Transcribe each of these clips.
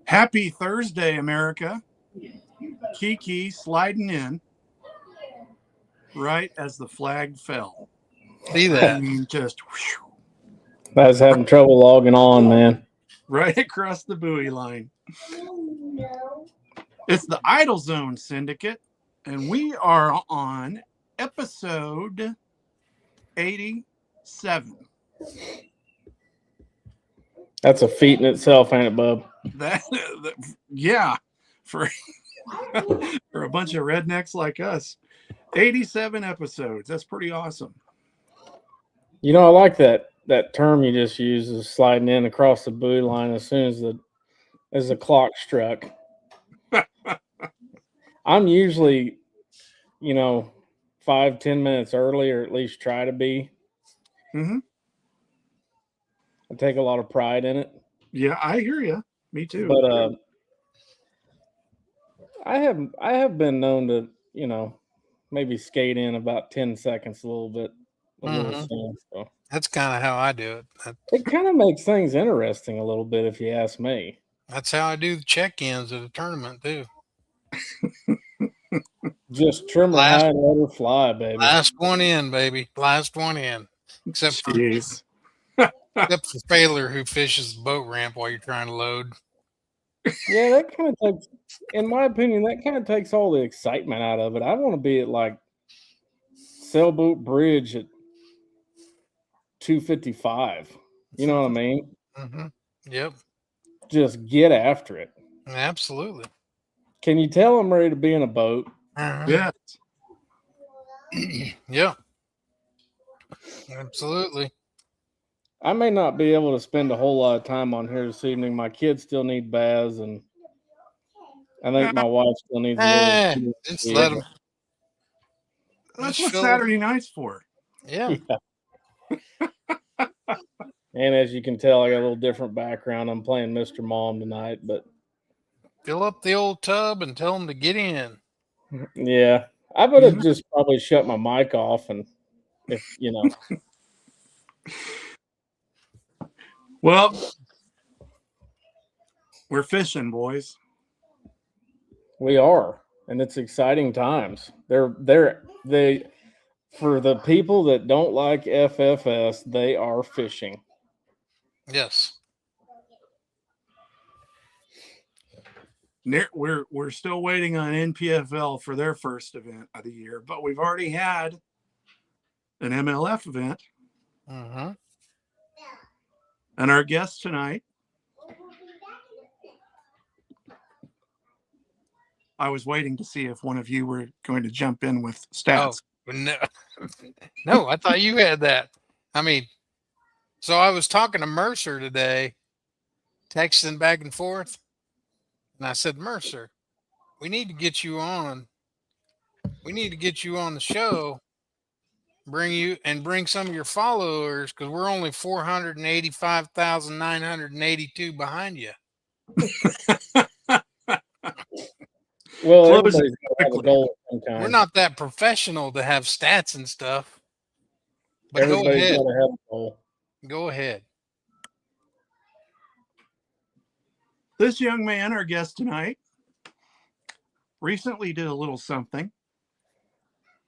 Happy Thursday, America. Kiki sliding in right as the flag fell. See I that? mean, just whew, I was having trouble logging on, man. right across the buoy line. It's the Idle Zone Syndicate, and we are on episode 87. That's a feat in itself, ain't it, bub? Yeah, for for a bunch of rednecks like us, 87 episodes. That's pretty awesome. You know, I like that term you just used, is sliding in across the buoy line as soon as the clock struck. I'm usually, 5-10 minutes early, or at least try to be. Mm-hmm. I take a lot of pride in it. Yeah, I hear you. Me too. But I have been known to, maybe skate in about 10 seconds a little bit, little soon. So That's kind of how I do it. it kind of makes things interesting a little bit, if you ask me. That's how I do the check-ins of the tournament too. Just trim her high and let her fly, baby. Last one in, baby. Last one in. Except for Failer, who fishes the boat ramp while you're trying to load. Yeah, that kind of takes, in my opinion, that kind of takes all the excitement out of it. I want to be at like Sailboat Bridge at 2:55. You know what I mean? Mm-hmm. Yep. Just get after it. Absolutely. Can you tell I'm ready to be in a boat? Yes. Yeah. Absolutely. I may not be able to spend a whole lot of time on here this evening. My kids still need baths, and I think my wife still needs a little. Just let them. That's what Saturday night's for. Yeah. And as you can tell, I got a little different background. I'm playing Mr. Mom tonight, but fill up the old tub and tell them to get in. Yeah, I would have just probably shut my mic off, and if Well, we're fishing, boys. We are, and it's exciting times. They for the people that don't like FFS, they are fishing. Yes. We're still waiting on NPFL for their first event of the year, but we've already had an MLF event. Mm-hmm. And our guest tonight, I was waiting to see if one of you were going to jump in with stats. Oh, no. No, I thought you had that. I mean, so I was talking to Mercer today, texting back and forth, and I said, Mercer, we need to get you on. We need to get you on the show, bring some of your followers, because we're only 485,982 behind you. Well, everybody's got a goal sometimes. We're not that professional to have stats and stuff. But everybody's go ahead. Got to have a goal. Go ahead. This young man, our guest tonight, recently did a little something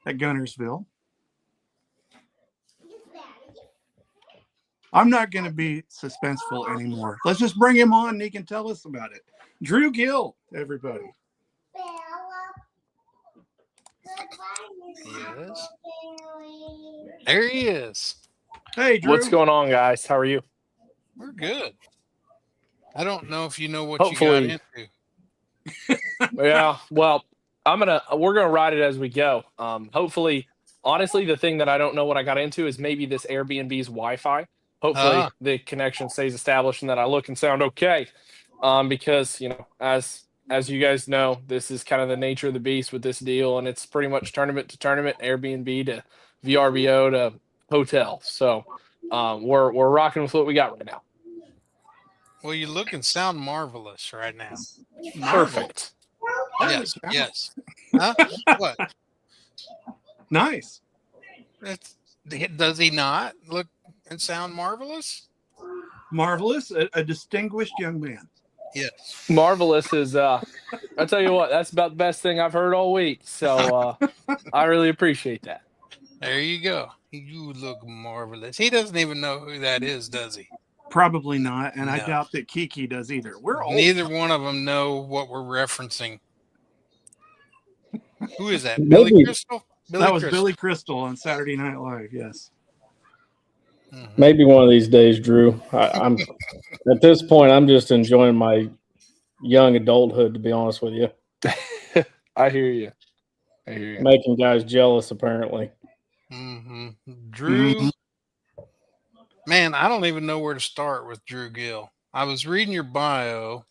at Gunnersville. I'm not going to be suspenseful anymore. Let's just bring him on and he can tell us about it. Drew Gill, everybody. Yes. There he is. Hey, Drew. What's going on, guys? How are you? We're good. I don't know if you know what you got into. Yeah, well, we're gonna ride it as we go. Hopefully, honestly, the thing that I don't know what I got into is maybe this Airbnb's Wi-Fi. Hopefully, the connection stays established and that I look and sound okay. Because as you guys know, this is kind of the nature of the beast with this deal, and it's pretty much tournament to tournament, Airbnb to VRBO to hotel. So we're rocking with what we got right now. Well, you look and sound marvelous right now. Perfect. Yes. Yes. Huh? What? Nice. Does he not look and sound marvelous? Marvelous. A distinguished young man. Yes. Marvelous is I tell you what, that's about the best thing I've heard all week. So I really appreciate that. There you go. You look marvelous. He doesn't even know who that is, does he? Probably not, and I No. doubt that Kiki does either. We're old. Neither one of them know what we're referencing. Who is that? Billy Maybe Crystal? That was Crystal. Billy Crystal on Saturday Night Live. Yes. Mm-hmm. maybe one of these days, Drew. I'm at this point. I'm just enjoying my young adulthood. To be honest with you, I hear you. I hear you. making guys jealous. Apparently, Mm-hmm. Drew. Mhm. Man, I don't even know where to start with Drew Gill. I was reading your bio,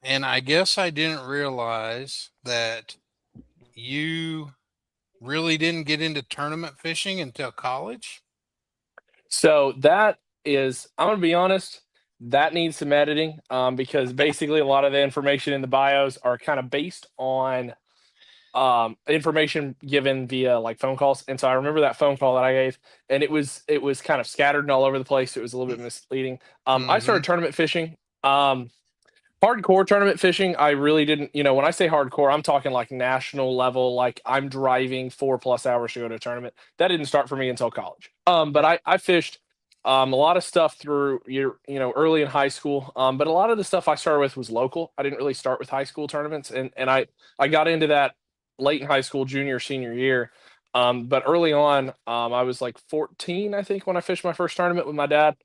and I guess I didn't realize that you really didn't get into tournament fishing until college. So that is, I'm gonna be honest, that needs some editing because basically a lot of the information in the bios are kind of based on information given via like phone calls. And so I remember that phone call that I gave, and it was kind of scattered and all over the place. It was a little bit misleading. I Mm-hmm. started tournament fishing. Hardcore tournament fishing, I really didn't, when I say hardcore, I'm talking like national level, like I'm driving 4+ hours to go to a tournament. That didn't start for me until college. But I fished a lot of stuff through early in high school. But a lot of the stuff I started with was local. I didn't really start with high school tournaments, and I got into that late in high school, junior, senior year. But early on, I was like 14, I think, when I fished my first tournament with my dad.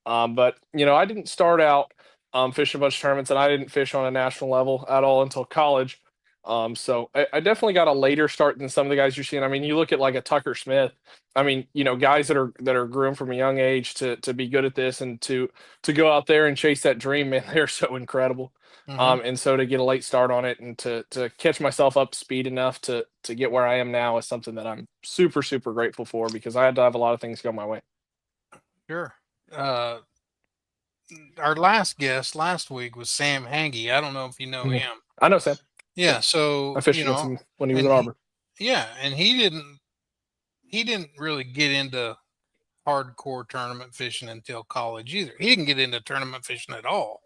But I didn't start out fishing a bunch of tournaments, and I didn't fish on a national level at all until college. So I definitely got a later start than some of the guys you're seeing. I mean, you look at like a Tucker Smith. I mean, guys that are groomed from a young age to be good at this and to go out there and chase that dream, man, they're so incredible. Mm-hmm. And so to get a late start on it and to catch myself up to speed enough to get where I am now is something that I'm super, super grateful for because I had to have a lot of things go my way. Sure. Our last guest last week was Sam Hangy. I don't know if you know Mhm. him. I know Sam. Yeah. So I fished with him when he was and in Arbor. yeah, and he didn't really get into hardcore tournament fishing until college either. He didn't get into tournament fishing at all.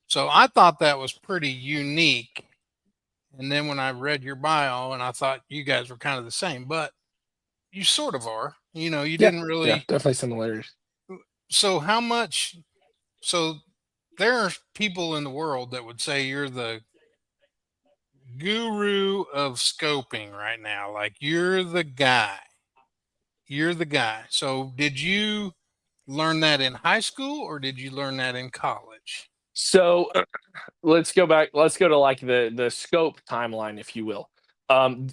So I thought that was pretty unique. And then when I read your bio, and I thought you guys were kind of the same, but you sort of are. You didn't really. Yeah, definitely similarities. So how much? So there are people in the world that would say you're the guru of scoping right now. Like you're the guy. You're the guy. So did you learn that in high school or did you learn that in college? So let's go back. Let's go to like the scope timeline, if you will.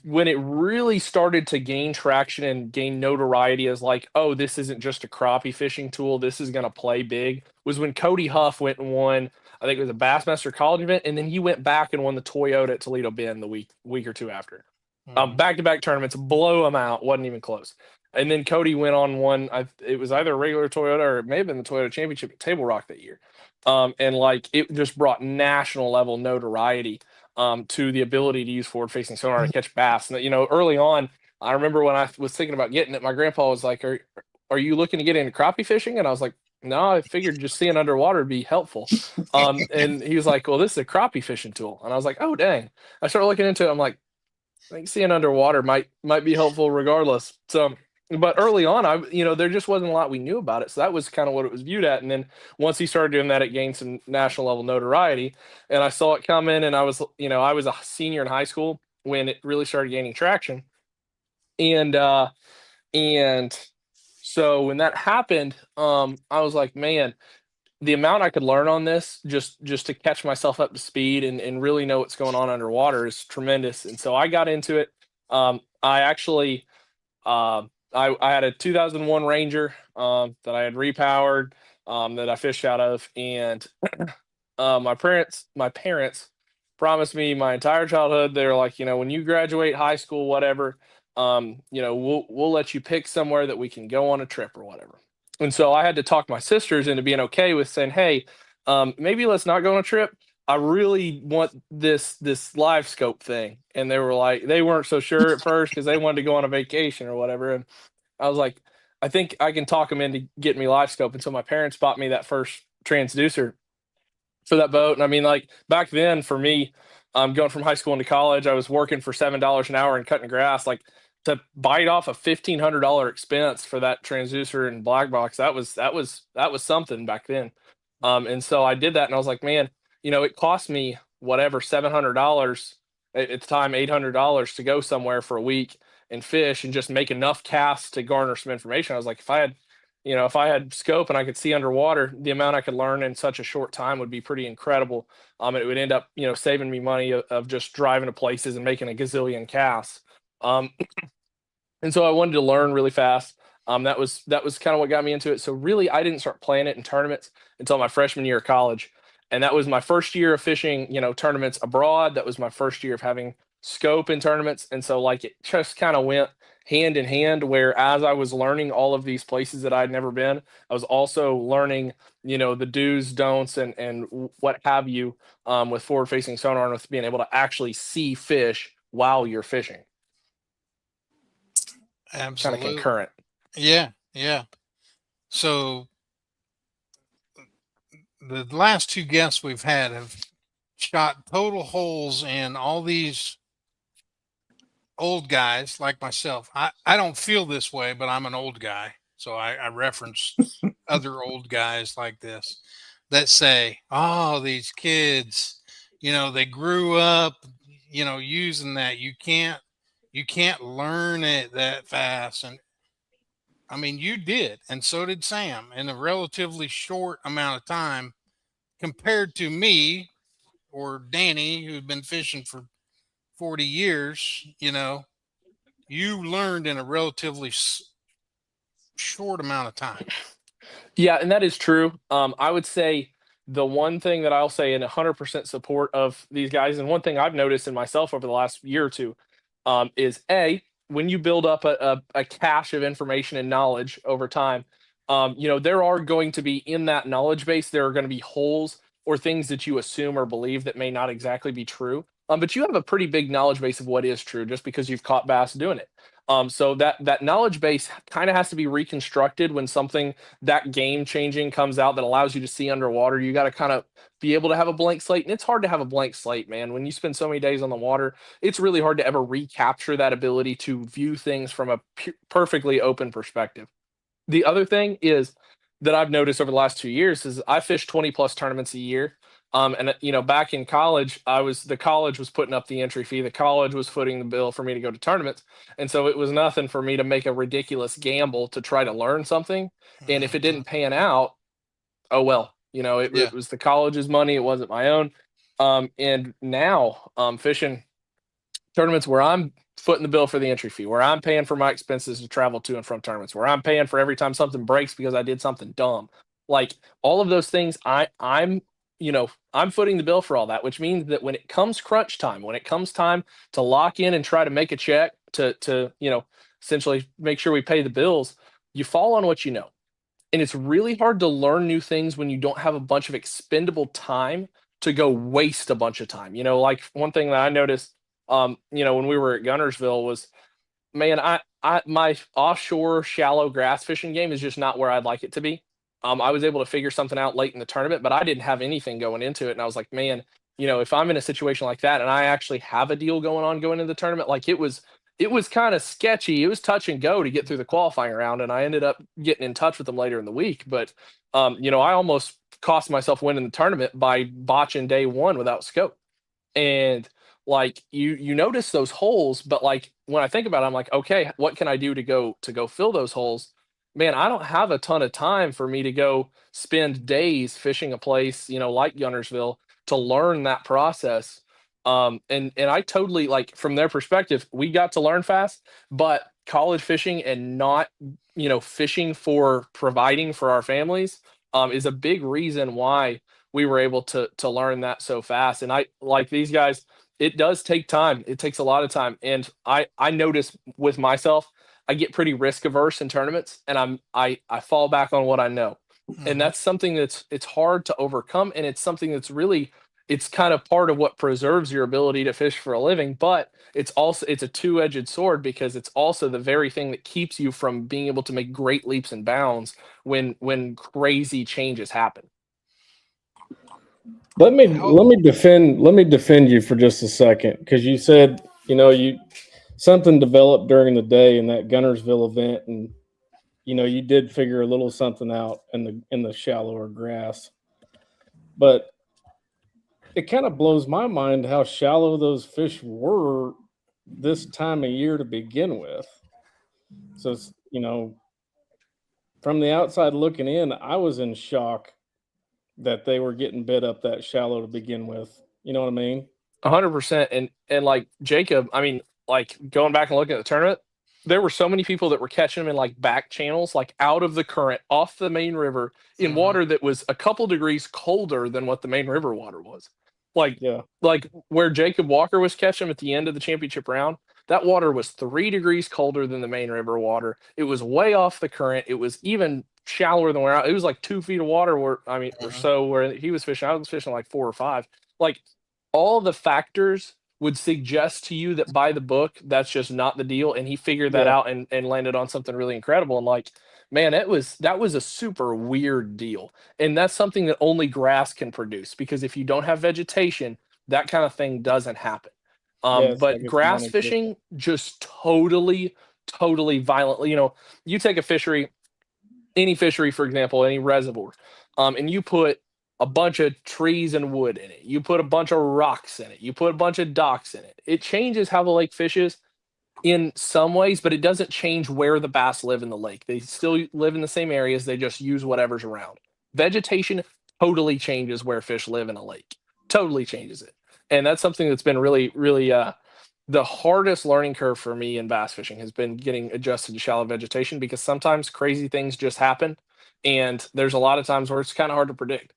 When it really started to gain traction and gain notoriety as like, oh, this isn't just a crappie fishing tool. This is going to play big. Was when Cody Huff went and won. I think it was a Bassmaster College event, and then he went back and won the Toyota at Toledo Bend the week or two after. Mhm. Back-to-back tournaments, blow them out. Wasn't even close. And then Cody went on one. It was either a regular Toyota or it may have been the Toyota Championship at Table Rock that year. And like it just brought national level notoriety to the ability to use forward facing sonar to catch bass. And early on, I remember when I was thinking about getting it, my grandpa was like, "Are you looking to get into crappie fishing?" And I was like, "No, I figured just seeing underwater would be helpful." And he was like, "Well, this is a crappie fishing tool." And I was like, "Oh, dang!" I started looking into it. I'm like, I think seeing underwater might be helpful regardless. So, but early on, there just wasn't a lot we knew about it. So that was kind of what it was viewed at. And then once he started doing that, it gained some national level notoriety. And I saw it come in, and I was a senior in high school when it really started gaining traction. And so when that happened, I was like, man, the amount I could learn on this just to catch myself up to speed and really know what's going on underwater is tremendous. And so I got into it. I actually I had a 2001 Ranger that I had repowered that I fished out of, and my parents promised me my entire childhood. They're like, when you graduate high school, whatever, we'll let you pick somewhere that we can go on a trip or whatever. And so I had to talk my sisters into being okay with saying, hey, maybe let's not go on a trip. I really want this live scope thing. And they were like, they weren't so sure at first because they wanted to go on a vacation or whatever. And I was like, I think I can talk them into getting me live scope. And so my parents bought me that first transducer. for that boat. And I mean, like back then for me, going from high school into college, I was working for $7 an hour and cutting grass. Like to bite off a $1,500 expense for that transducer and black box, that was something back then. And so I did that, and I was like, man, it cost me whatever $700 at the time, $800 to go somewhere for a week and fish and just make enough casts to garner some information. I was like, if I had scope and I could see underwater, the amount I could learn in such a short time would be pretty incredible. It would end up, saving me money of just driving to places and making a gazillion casts. And so I wanted to learn really fast. That was kind of what got me into it. So really, I didn't start playing it in tournaments until my freshman year of college, and that was my first year of fishing, tournaments abroad. That was my first year of having scope in tournaments, and so like it just kind of went hand in hand. Where as I was learning all of these places that I'd never been, I was also learning, the do's, don'ts, and what have you, with forward-facing sonar and with being able to actually see fish while you're fishing. Absolutely. Kind of concurrent. Yeah. So the last two guests we've had have shot total holes in all these old guys like myself. I don't feel this way, but I'm an old guy. So I reference other old guys like this that say, oh, these kids, they grew up, using that. You can't learn it that fast. And I mean, you did, and so did Sam, in a relatively short amount of time compared to me or Danny, who'd been fishing for 40 years. You learned in a relatively short amount of time. Yeah, and that is true. I would say the one thing that I'll say in 100% support of these guys, and one thing I've noticed in myself over the last year or two, is when you build up a cache of information and knowledge over time, there are going to be in that knowledge base, there are going to be holes or things that you assume or believe that may not exactly be true. But you have a pretty big knowledge base of what is true just because you've caught bass doing it. So that knowledge base kind of has to be reconstructed when something that game changing comes out that allows you to see underwater. You got to kind of be able to have a blank slate, and it's hard to have a blank slate, man. When you spend so many days on the water, it's really hard to ever recapture that ability to view things from a perfectly open perspective. The other thing is that I've noticed over the last 2 years is I fish 20 plus tournaments a year. And back in college, the college was putting up the entry fee. The college was footing the bill for me to go to tournaments. And so it was nothing for me to make a ridiculous gamble to try to learn something. And if it didn't pan out, oh, well, it was the college's money. It wasn't my own. And now fishing tournaments where I'm footing the bill for the entry fee, where I'm paying for my expenses to travel to and from tournaments, where I'm paying for every time something breaks because I did something dumb. Like all of those things, I'm footing the bill for all that, which means that when it comes crunch time, when it comes time to lock in and try to make a check to essentially make sure we pay the bills, you fall on what you know. And it's really hard to learn new things when you don't have a bunch of expendable time to go waste a bunch of time. Like one thing that I noticed, when we were at Gunnersville was, man, my offshore shallow grass fishing game is just not where I'd like it to be. I was able to figure something out late in the tournament, but I didn't have anything going into it. And I was like, man, if I'm in a situation like that and I actually have a deal going on going into the tournament, like it was kind of sketchy. It was touch and go to get through the qualifying round. And I ended up getting in touch with them later in the week. But, I almost cost myself winning the tournament by botching day one without scope. And like you notice those holes, but like when I think about it, I'm like, okay, what can I do to go fill those holes? Man, I don't have a ton of time for me to go spend days fishing a place, like Gunnersville to learn that process. And I totally, like, from their perspective, we got to learn fast, but college fishing and not, fishing for providing for our families, is a big reason why we were able to learn that so fast. And I, like these guys, it does take time. It takes a lot of time. And I notice with myself, I get pretty risk averse in tournaments, and I fall back on what I know. And that's something it's hard to overcome. And it's something that's really, it's kind of part of what preserves your ability to fish for a living, but it's a two-edged sword, because it's also the very thing that keeps you from being able to make great leaps and bounds when crazy changes happen. Let me defend you for just a second, because you said something developed during the day in that Gunnersville event, and you did figure a little something out in the shallower grass. But it kind of blows my mind how shallow those fish were this time of year to begin with. So it's, from the outside looking in, I was in shock that they were getting bit up that shallow to begin with. You know what I mean? 100%. And like Jacob, I mean, like going back and looking at the tournament, there were so many people that were catching them in like back channels, like out of the current, off the main river, in water that was a couple degrees colder than what the main river water was. Like, Yeah. like where Jacob Walker was catching them at the end of the championship round, that water was 3 degrees colder than the main river water. It was way off the current. It was even shallower than where it was like 2 feet of water or so where he was fishing. I was fishing like 4 or 5. Like, all the factors would suggest to you that by the book, that's just not the deal. And he figured that out and landed on something really incredible. And like, man, that was a super weird deal. And that's something that only grass can produce, because if you don't have vegetation, that kind of thing doesn't happen. It's But like it's grass non-existent. fishing just totally violently, you take a fishery, any fishery, for example, any reservoir, and you put a bunch of trees and wood in it. You put a bunch of rocks in it. You put a bunch of docks in it. It changes how the lake fishes in some ways, but it doesn't change where the bass live in the lake. They still live in the same areas. They just use whatever's around. Vegetation totally changes where fish live in a lake. Totally changes it. And that's something that's been really, really the hardest learning curve for me in bass fishing has been getting adjusted to shallow vegetation, because sometimes crazy things just happen. And there's a lot of times where it's kind of hard to predict.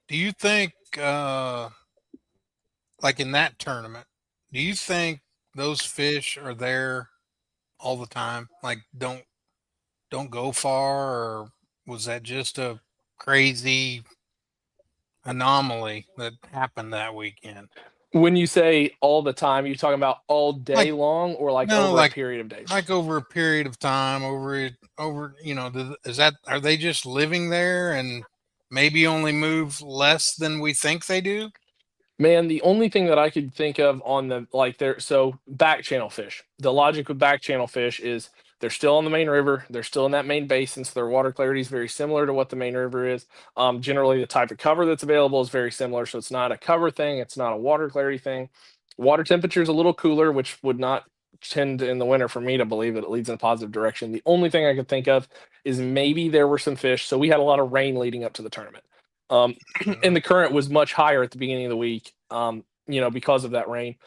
Do you think, like in that tournament, do you think those fish are there all the time? Like don't go far, or was that just a crazy anomaly that happened that weekend? When you say all the time, you talking about all day Like, long, or like no, over like a period of days? like over a period of time, are they just living there and maybe only move less than we think they do? Man, the only thing that I could think of on the so back channel fish. The logic with back channel fish is they're still on the main river, they're still in that main basin, so their water clarity is very similar to what the main river is. Generally, the type of cover that's available is very similar, so it's not a cover thing, it's not a water clarity thing. Water temperature is a little cooler, which would not tend in the winter for me to believe that it leads in a positive direction. The only thing I could think of is maybe there were some fish. So we had a lot of rain leading up to the tournament. And the current was much higher at the beginning of the week, because of that rain.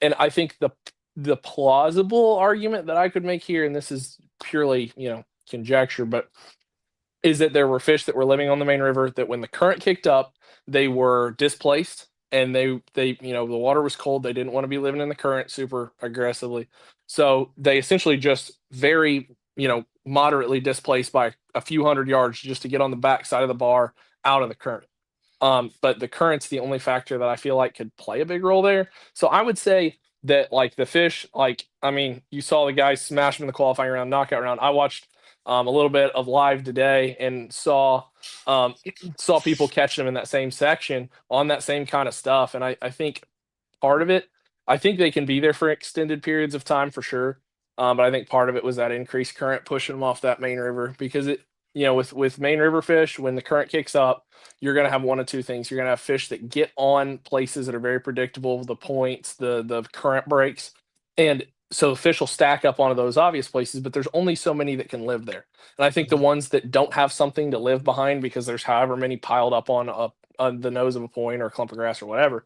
And I think the plausible argument that I could make here, and this is purely, conjecture, but is that there were fish that were living on the main river that when the current kicked up, they were displaced, and they the water was cold. They didn't want to be living in the current super aggressively. So they essentially just very, moderately displaced by a few hundred yards just to get on the back side of the bar out of the current. But the current's the only factor that I feel like could play a big role there. So I would say that like the fish, you saw the guys smash them in the qualifying round, knockout round. I watched a little bit of live today and saw people catch them in that same section on that same kind of stuff. And I think part of it, I think they can be there for extended periods of time for sure. But I think part of it was that increased current pushing them off that main river, because with main river fish, when the current kicks up, you're going to have one of two things. You're going to have fish that get on places that are very predictable, the points, the current breaks. And so fish will stack up onto those obvious places, but there's only so many that can live there. And I think the ones that don't have something to live behind, because there's however many piled up on the nose of a point or a clump of grass or whatever,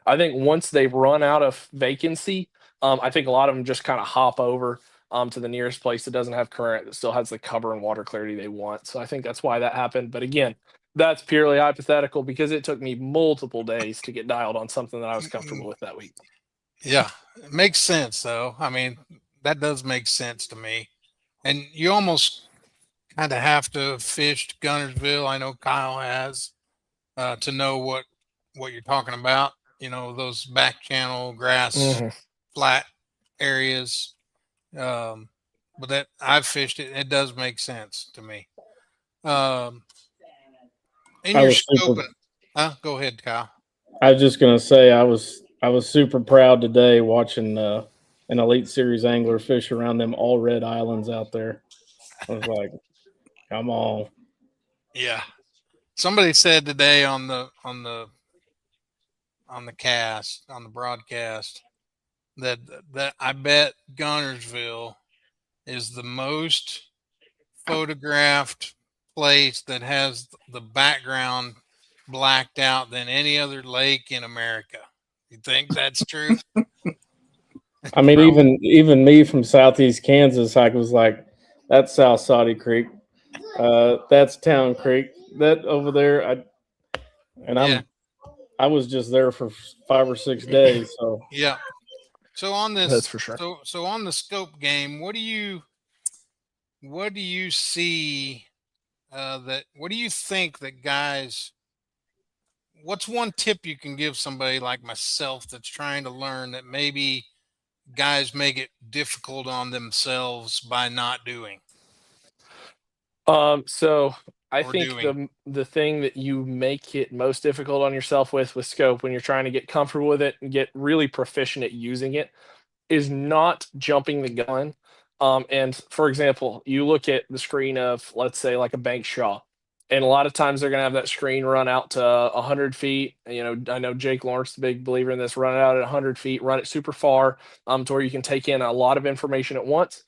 I think once they run out of vacancy, I think a lot of them just kind of hop over to the nearest place that doesn't have current, that still has the cover and water clarity they want. So I think that's why that happened. But again, that's purely hypothetical, because it took me multiple days to get dialed on something that I was comfortable with that week. Yeah, it makes sense though. I mean, that does make sense to me. And you almost kind of have to have fished Gunnersville. I know Kyle has to know what you're talking about. Those back channel grass flat areas. But that I've fished it. It does make sense to me. In your scoping, Go ahead, Kyle. I was just gonna say I was super proud today watching an Elite Series angler fish around them all red islands out there. I was like, come on. Yeah. Somebody said today on the broadcast that I bet Gunnersville is the most photographed place that has the background blacked out than any other lake in America. You think that's true? I mean, even me from Southeast Kansas, I was like, that's South Saudi Creek. That's Town Creek. That over there, Yeah. I was just there for 5 or 6 days. So Yeah. So on this, That's for sure. So on the scope game, what do you see what do you think that guys? What's one tip you can give somebody like myself that's trying to learn that maybe guys make it difficult on themselves by not doing? So I Or think doing. the thing that you make it most difficult on yourself with scope when you're trying to get comfortable with it and get really proficient at using it is not jumping the gun. And for example, you look at the screen of, let's say, like a bank shaw, and a lot of times they're going to have that screen run out to 100 feet. You know, I know Jake Lawrence, the big believer in this, run it out at 100 feet, run it super far, to where you can take in a lot of information at once.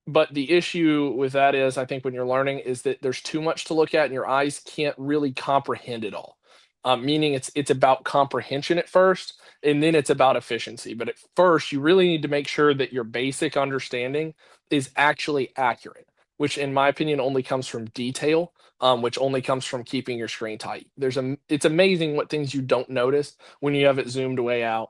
But the issue with that is, I think when you're learning, is that there's too much to look at, and your eyes can't really comprehend it all. Meaning it's about comprehension at first, and then it's about efficiency. But at first, you really need to make sure that your basic understanding is actually accurate, which, in my opinion, only comes from detail, which only comes from keeping your screen tight. It's amazing what things you don't notice when you have it zoomed way out.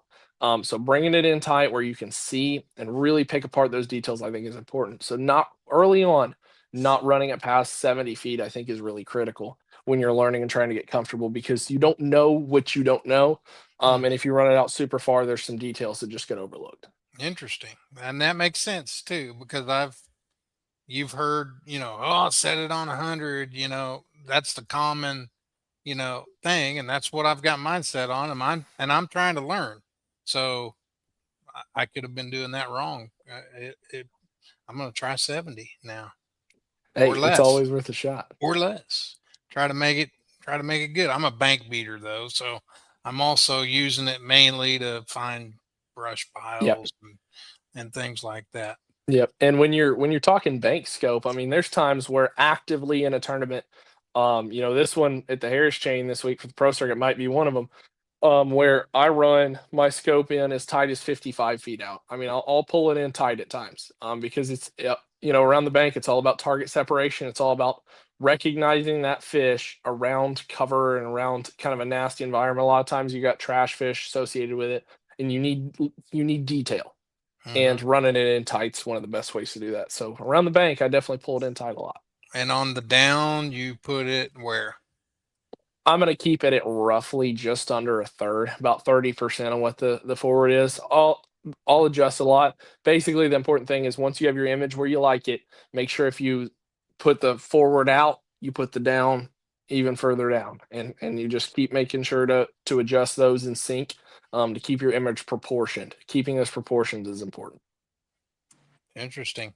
So bringing it in tight where you can see and really pick apart those details, I think, is important. So not early on, not running it past 70 feet, I think, is really critical when you're learning and trying to get comfortable, because you don't know what you don't know. And if you run it out super far, there's some details that just get overlooked. Interesting. And that makes sense too, because you've heard, oh, set it on 100, that's the common, thing. And that's what I've got mine set on. And I'm trying to learn. So I could have been doing that wrong. I'm going to try 70 now, Hey, or it's less, always worth a shot. or less. Try to make it good. I'm a bank beater though. So I'm also using it mainly to find brush Yep. piles and things like that. Yep. And when you're talking bank scope, I mean, there's times where actively in a tournament, this one at the Harris chain this week for the pro circuit might be one of them, where I run my scope in as tight as 55 feet out. I mean, I'll pull it in tight at times, because it's, around the bank, it's all about target separation. It's all about recognizing that fish around cover and around kind of a nasty environment. A lot of times you got trash fish associated with it, and you need detail. And running it in tight's one of the best ways to do that. So around the bank, I definitely pull it in tight a lot. And on the down, you put it where? I'm going to keep it at roughly just under a third, about 30% of what the forward is. I'll adjust a lot. Basically, the important thing is once you have your image where you like it, make sure if you put the forward out, you put the down even further down, and you just keep making sure to adjust those in sync, to keep your image proportioned. Keeping those proportions is important. Interesting.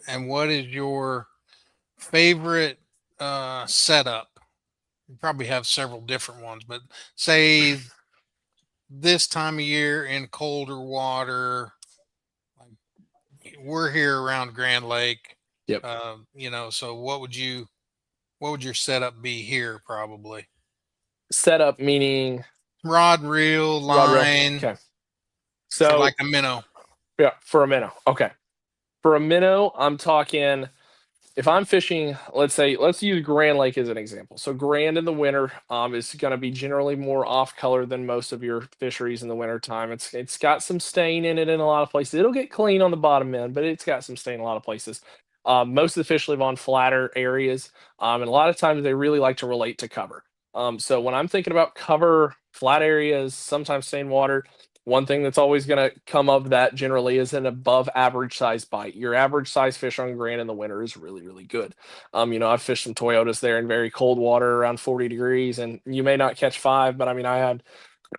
And what is your favorite setup? You probably have several different ones, but say this time of year in colder water, like we're here around Grand Lake. Yep. So what would your setup be here? Probably Setup meaning rod, reel, rod, reel. line. Okay. So So like a minnow. yeah, for a minnow. Okay. For a minnow, I'm talking, if I'm fishing, let's use Grand Lake as an example. So Grand in the winter is going to be generally more off color than most of your fisheries in the winter time. It's got some stain in it in a lot of places. It'll get clean on the bottom end, but it's got some stain in a lot of places. Most of the fish live on flatter areas, and a lot of times they really like to relate to cover. So when I'm thinking about cover, flat areas, sometimes stained water, One thing that's always going to come of that generally is an above average size bite. Your average size fish on Grand in the winter is really, really good. I've fished some Toyotas there in very cold water around 40 degrees, and you may not catch 5, but I had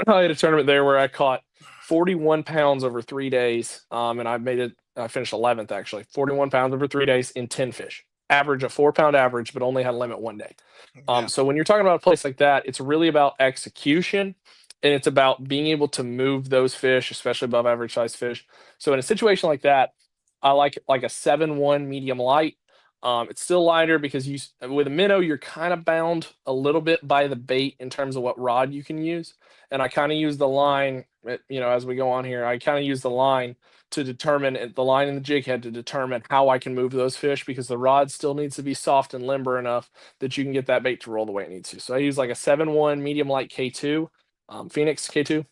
a tournament there where I caught 41 pounds over 3 days. And I finished 11th actually, 41 pounds over 3 days in 10 fish. Average a 4-pound average, but only had a limit 1 day. So when you're talking about a place like that, it's really about execution, and it's about being able to move those fish, especially above average size fish. So in a situation like that, I like a 7-1 medium light. It's still lighter because with a minnow, you're kind of bound a little bit by the bait in terms of what rod you can use. And I kind of use the line, as we go on here, I kind of use the line to determine the line and the jig head to determine how I can move those fish, because the rod still needs to be soft and limber enough that you can get that bait to roll the way it needs to. So I use like a 7-1 medium light K2, Phoenix K2.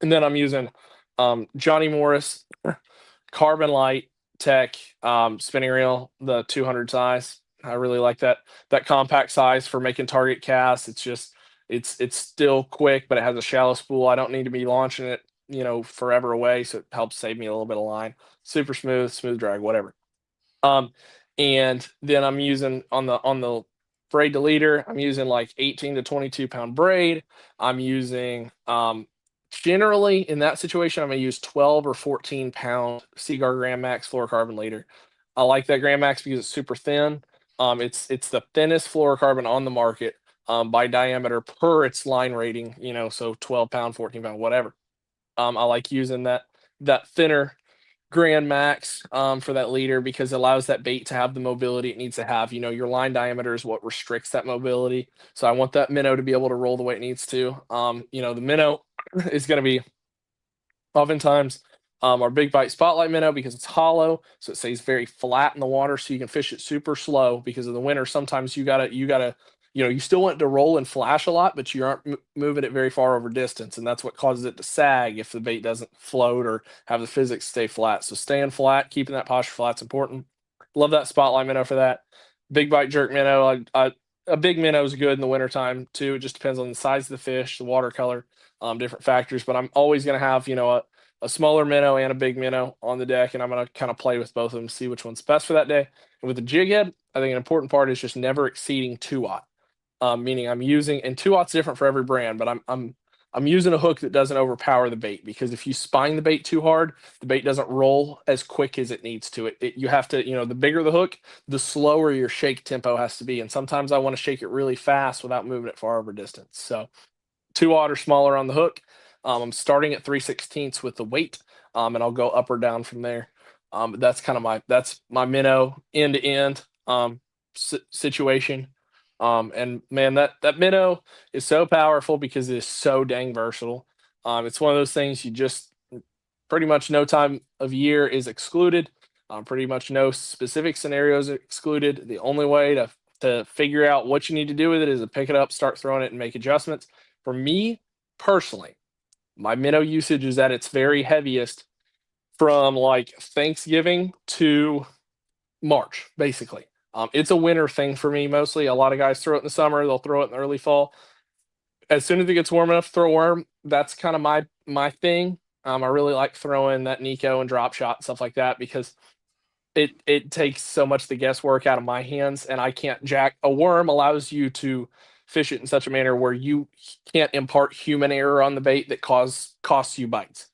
And then I'm using Johnny Morris Carbon Light Tech spinning reel, the 200 size. I really like that compact size for making target casts. It's still quick, but it has a shallow spool. I don't need to be launching it, forever away, so it helps save me a little bit of line. Super smooth drag, whatever. And then I'm using on the braid to leader, I'm using like 18 to 22 pound braid. I'm using generally in that situation, I'm gonna use 12 or 14 pound Seaguar Grand Max fluorocarbon leader. I like that Grand Max because it's super thin. It's the thinnest fluorocarbon on the market by diameter per its line rating. So 12 pound, 14 pound, whatever. I like using that thinner Grand Max for that leader because it allows that bait to have the mobility it needs to have. Your line diameter is what restricts that mobility. So I want that minnow to be able to roll the way it needs to. The minnow is going to be oftentimes our big bite spotlight minnow because it's hollow, so it stays very flat in the water, so you can fish it super slow. Because of the winter, sometimes you gotta you still want it to roll and flash a lot, but you aren't moving it very far over distance, and that's what causes it to sag if the bait doesn't float or have the physics stay flat. So staying flat, keeping that posture flat is important. Love that spotlight minnow for that. Big bite jerk minnow. A big minnow is good in the wintertime too. It just depends on the size of the fish, the water color, different factors. But I'm always going to have a smaller minnow and a big minnow on the deck, and I'm going to kind of play with both of them, see which one's best for that day. And with the jig head, I think an important part is just never exceeding 2/0. Meaning I'm using, and 2/0's different for every brand, but I'm using a hook that doesn't overpower the bait, because if you spine the bait too hard, the bait doesn't roll as quick as it needs to. You have to, the bigger the hook, the slower your shake tempo has to be. And sometimes I want to shake it really fast without moving it far over distance. So 2/0 or smaller on the hook. I'm starting at 3/16 with the weight, and I'll go up or down from there. But that's kind of my minnow end to end situation. And man, that minnow is so powerful because it is so dang versatile. It's one of those things you just pretty much no time of year is excluded. Pretty much no specific scenarios excluded. The only way to figure out what you need to do with it is to pick it up, start throwing it, and make adjustments. For me personally, my minnow usage is at its very heaviest from like Thanksgiving to March, basically. It's a winter thing for me mostly. A lot of guys throw it in the summer. They'll throw it in the early fall. As soon as it gets warm enough to throw a worm, that's kind of my thing. I really like throwing that Nico and drop shot and stuff like that because it takes so much the guesswork out of my hands, and I can't jack. A worm allows you to fish it in such a manner where you can't impart human error on the bait that costs you bites.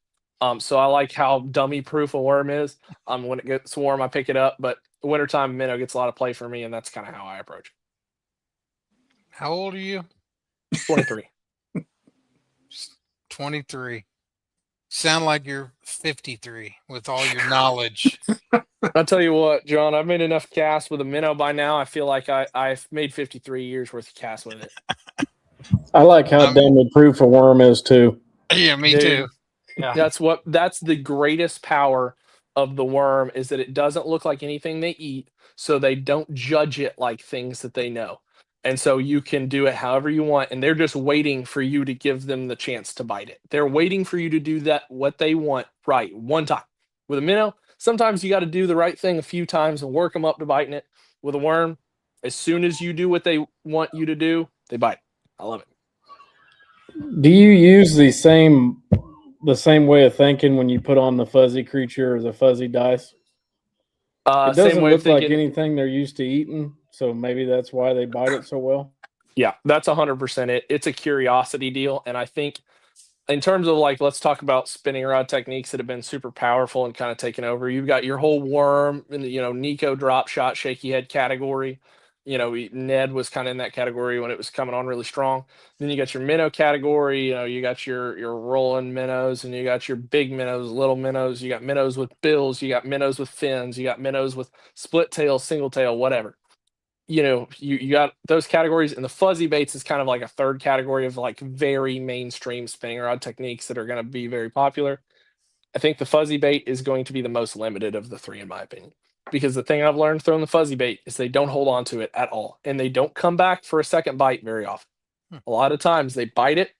So I like how dummy proof a worm is. When it gets warm, I pick it up, but the wintertime minnow gets a lot of play for me, and that's kind of how I approach it. How old are you? 23. 23. Sound like you're 53 with all your knowledge. I'll tell you what, John, I've made enough casts with a minnow by now. I feel like I've made 53 years worth of casts with it. I like how dummy proof a worm is too. Yeah, me too. Yeah. That's the greatest power of the worm, is that it doesn't look like anything they eat, so they don't judge it like things that they know. And so you can do it however you want, and they're just waiting for you to give them the chance to bite it. They're waiting for you to do what they want right one time. With a minnow, sometimes you got to do the right thing a few times and work them up to biting it. With a worm, as soon as you do what they want you to do, they bite. I love it. Do you use the same the same way of thinking when you put on the fuzzy creature or the fuzzy dice? It Same doesn't way of look like thinking. anything they're used to eating, so maybe that's why they bite it so well. Yeah, that's 100% it. It's a curiosity deal, and I think in terms of like, let's talk about spinning rod techniques that have been super powerful and kind of taken over. You've got your whole worm and Nico drop shot, shaky head category. Ned was kind of in that category when it was coming on really strong. Then you got your minnow category. You got your rolling minnows, and you got your big minnows, little minnows. You got minnows with bills. You got minnows with fins. You got minnows with split tail, single tail, whatever. You got those categories, and the fuzzy baits is kind of like a third category of like very mainstream spinning rod techniques that are going to be very popular. I think the fuzzy bait is going to be the most limited of the three, in my opinion, because the thing I've learned throwing the fuzzy bait is they don't hold on to it at all, and they don't come back for a second bite very often. A lot of times they bite it,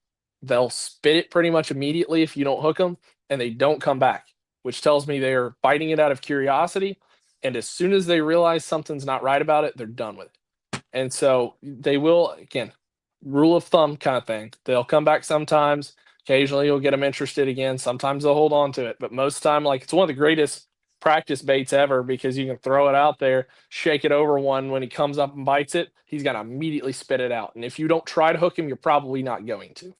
they'll spit it pretty much immediately if you don't hook them, and they don't come back, which tells me they're biting it out of curiosity. And as soon as they realize something's not right about it, they're done with it. And so they will, again, rule of thumb kind of thing. They'll come back sometimes. Occasionally you'll get them interested again. Sometimes they'll hold on to it. But most of the time, like, it's one of the greatest practice baits ever because you can throw it out there, shake it over one. When he comes up and bites it, he's going to immediately spit it out. And if you don't try to hook him, you're probably not going to.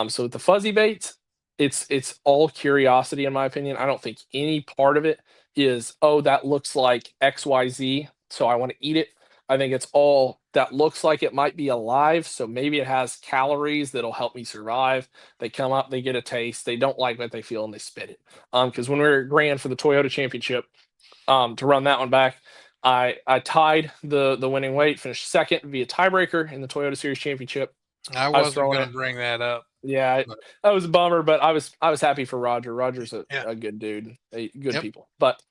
So with the fuzzy baits, it's all curiosity, in my opinion. I don't think any part of it is, oh, that looks like XYZ, so I want to eat it. I think it's all that looks like it might be alive, so maybe it has calories that'll help me survive. They come up, they get a taste, they don't like what they feel, and they spit it. Because when we were at Grand for the Toyota Championship, to run that one back, I tied the winning weight, finished second via tiebreaker in the Toyota Series Championship. I was wasn't throwing going it. to bring that up. Yeah, But- that was a bummer, but I was happy for Roger. Roger's Yeah. a good dude, good Yep. people. But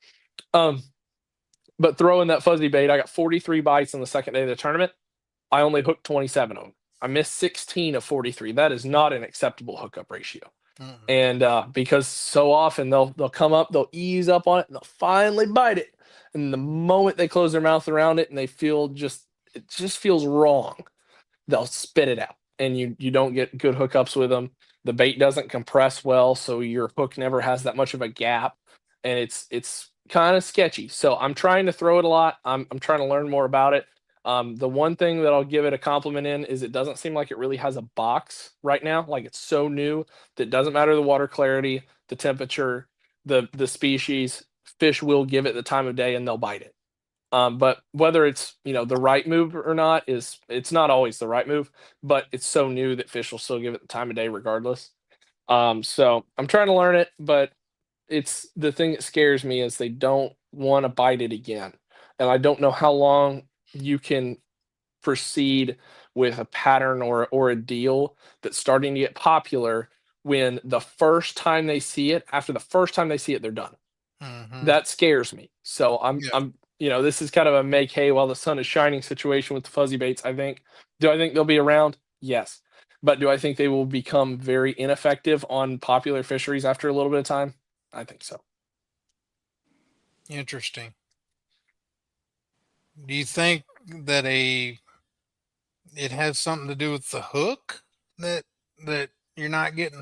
throwing that fuzzy bait, I got 43 bites on the second day of the tournament. I only hooked 27 of them. I missed 16 of 43. That is not an acceptable hookup ratio. Mm-mm. And because so often they'll come up, they'll ease up on it, and they'll finally bite it. And the moment they close their mouth around it and they feel it just feels wrong, they'll spit it out, and you don't get good hookups with them. The bait doesn't compress well, so your hook never has that much of a gap, and it's kind of sketchy. So I'm trying to throw it a lot. I'm trying to learn more about it. The one thing that I'll give it a compliment in is it doesn't seem like it really has a box right now. Like, it's so new that it doesn't matter the water clarity, the temperature, the species. Fish will give it the time of day and they'll bite it. But whether it's the right move or not it's not always the right move, but it's so new that fish will still give it the time of day regardless. So I'm trying to learn it, but it's the thing that scares me is they don't want to bite it again, and I don't know how long you can proceed with a pattern or a deal that's starting to get popular when the first time they see it, after the first time they see it, they're done. Mhm. That scares me. So Yeah. I'm this is kind of a make hay while the sun is shining situation with the fuzzy baits, I think. Do I think they'll be around? Yes. But do I think they will become very ineffective on popular fisheries after a little bit of time? I think so. Interesting. Do you think that it has something to do with the hook that you're not getting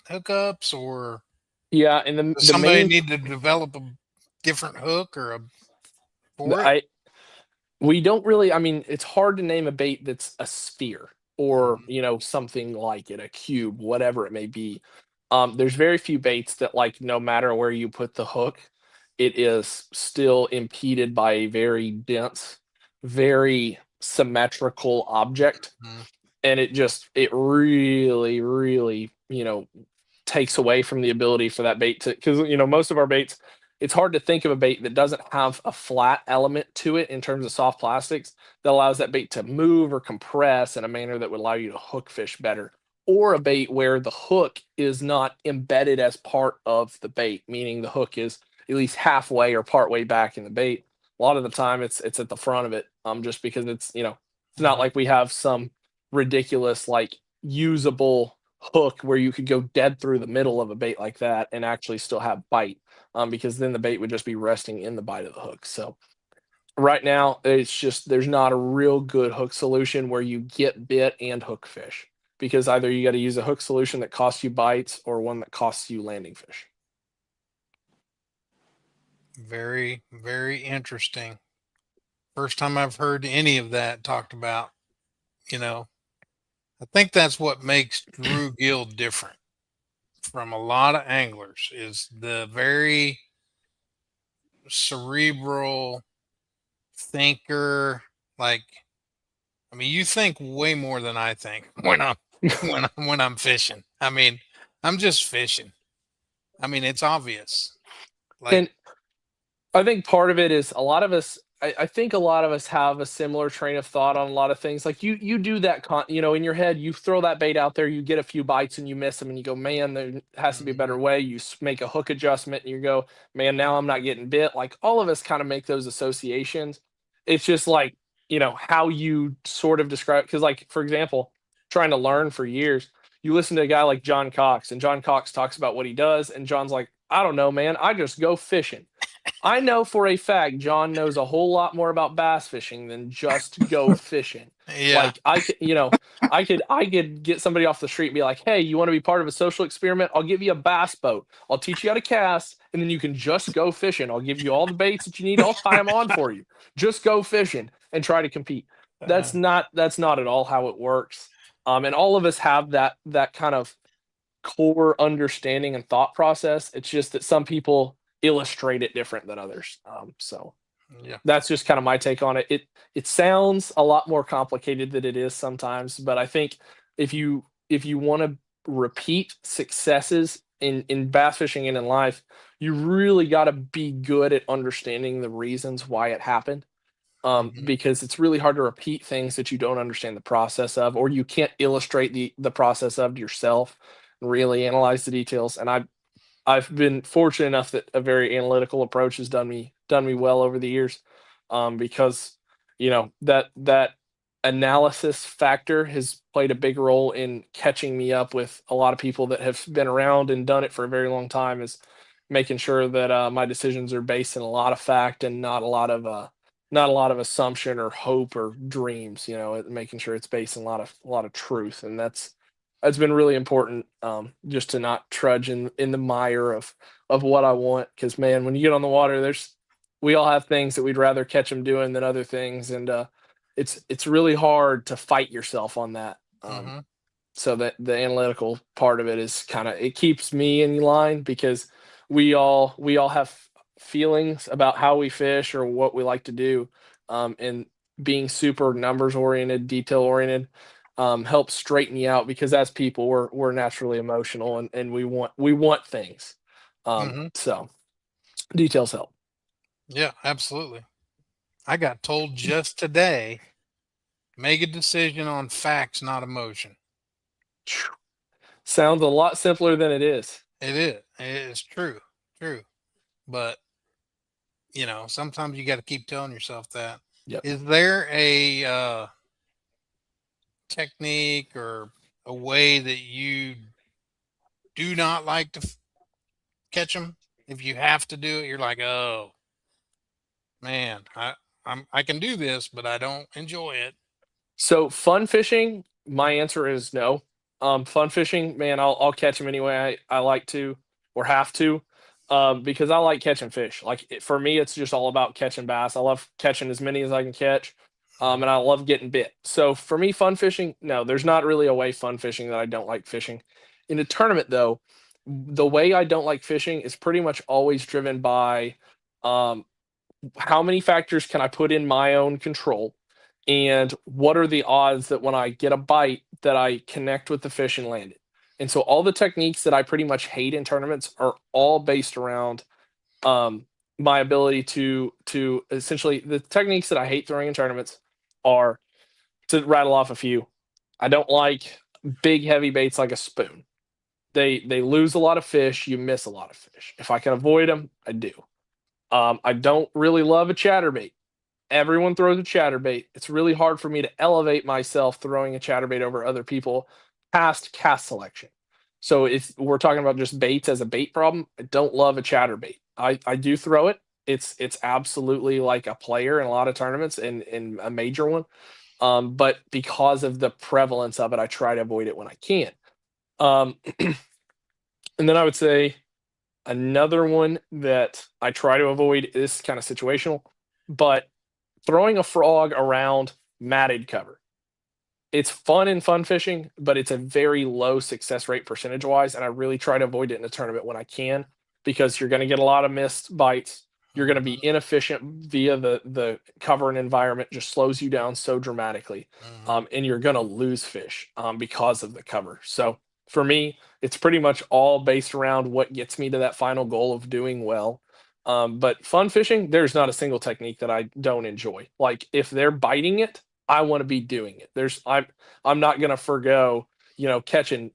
hookups, or Yeah, and does the somebody main need to develop a different hook for it? I we don't really, I mean, it's hard to name a bait that's a sphere or, Mhm. something like it, a cube, whatever it may be. There's very few baits that, like, no matter where you put the hook, it is still impeded by a very dense, very symmetrical object. Mhm. And it really, really, takes away from the ability for that bait to, because most of our baits, it's hard to think of a bait that doesn't have a flat element to it in terms of soft plastics that allows that bait to move or compress in a manner that would allow you to hook fish better, or a bait where the hook is not embedded as part of the bait, meaning the hook is at least halfway or part way back in the bait. A lot of the time it's at the front of it, just because it's not Mhm. like we have some ridiculous, like, usable hook where you could go dead through the middle of a bait like that and actually still have bite, because then the bait would just be resting in the bite of the hook. So right now it's just there's not a real good hook solution where you get bit and hook fish. because either you got to use a hook solution that costs you bites or one that costs you landing fish. Very, very interesting. First time I've heard any of that talked about. You know, I think that's what makes Drew Gill different from a lot of anglers is the very cerebral thinker. Like, I mean, you think way more than I think when I'm fishing. I mean, I'm just fishing. I mean, it's obvious. Like, And I think part of it is a lot of us. I think a lot of us have a similar train of thought on a lot of things. Like you do that, in your head, you throw that bait out there, you get a few bites and you miss them, and you go, man, there has to be a better way. You make a hook adjustment, and you go, man, now I'm not getting bit. Like all of us kind of make those associations. It's just like how you sort of describe. Because like for example, trying to learn for years, you listen to a guy like John Cox, and John Cox talks about what he does, and John's like, I don't know, man, I just go fishing. I know for a fact John knows a whole lot more about bass fishing than just go fishing. yeah, Like I could get somebody off the street and be like, "Hey, you want to be part of a social experiment? I'll give you a bass boat. I'll teach you how to cast, and then you can just go fishing. I'll give you all the baits that you need. I'll tie them on for you. Just go fishing and try to compete." That's not at all how it works. And all of us have that kind of core understanding and thought process. It's just that some people illustrate it different than others. So yeah. that's just kind of my take on it. It sounds a lot more complicated than it is sometimes, but I think if you want to repeat successes in bass fishing and in life, you really got to be good at understanding the reasons why it happened. Because it's really hard to repeat things that you don't understand the process of, or you can't illustrate the process of yourself and really analyze the details. And I've been fortunate enough that a very analytical approach has done me well over the years, because that analysis factor has played a big role in catching me up with a lot of people that have been around and done it for a very long time. Is making sure that my decisions are based in a lot of fact and not a lot of assumption or hope or dreams. Making sure it's based in a lot of truth, and that's been really important, just to not trudge in the mire of what I want. Because man, when you get on the water, we all have things that we'd rather catch them doing than other things, and it's really hard to fight yourself on that. So that the analytical part of it is it keeps me in line, because we all have feelings about how we fish or what we like to do, and being super numbers oriented, detail oriented, helps straighten you out, because as people we're naturally emotional, and we want things. So details help. Yeah, absolutely. I got told just today, make a decision on facts, not emotion. Sounds a lot simpler than it is. It is. It is true. True. But sometimes you got to keep telling yourself that. Yep. Is there a technique or a way that you do not like to catch them? If you have to do it, you're like, oh man, I can do this, but I don't enjoy it. So fun fishing, my answer is no. Fun fishing, man, I'll catch them anyway I like to or have to, because I like catching fish. Like for me, it's just all about catching bass. I love catching as many as I can catch, and I love getting bit. So for me, fun fishing, no, there's not really a way fun fishing that I don't like fishing. In a tournament, though, the way I don't like fishing is pretty much always driven by, how many factors can I put in my own control, and what are the odds that when I get a bite that I connect with the fish and land it. And so all the techniques that I pretty much hate in tournaments are all based around, my ability to essentially, the techniques that I hate throwing in tournaments are, to rattle off a few. I don't like big heavy baits like a spoon. They lose a lot of fish, you miss a lot of fish. If I can avoid them, I do. I don't really love a chatterbait. Everyone throws a chatterbait. It's really hard for me to elevate myself throwing a chatterbait over other people past cast selection. So if we're talking about just baits as a bait problem, I don't love a chatterbait. I do throw it. It's absolutely like a player in a lot of tournaments and a major one. But because of the prevalence of it, I try to avoid it when I can. And then I would say another one that I try to avoid is kind of situational, but throwing a frog around matted cover. It's fun in fun fishing, but it's a very low success rate percentage wise. And I really try to avoid it in a tournament when I can, because you're going to get a lot of missed bites. You're going to be inefficient via the cover and environment just slows you down so dramatically. And you're going to lose fish because of the cover. So for me, it's pretty much all based around what gets me to that final goal of doing well. But fun fishing, there's not a single technique that I don't enjoy. Like if they're biting it, I want to be doing it. I'm not going to forgo, catching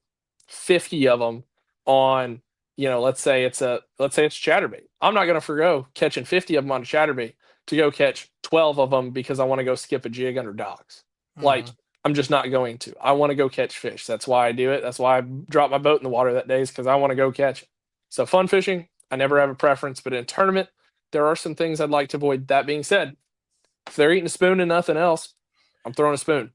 50 of them on, let's say it's chatterbait. I'm not going to forgo catching 50 of them on a chatterbait to go catch 12 of them because I want to go skip a jig under docks. Like I'm just not going to. I want to go catch fish. That's why I do it. That's why I drop my boat in the water that day, is because I want to go catch it. So fun fishing, I never have a preference, but in a tournament, there are some things I'd like to avoid. That being said, if they're eating a spoon and nothing else, I'm throwing a spoon.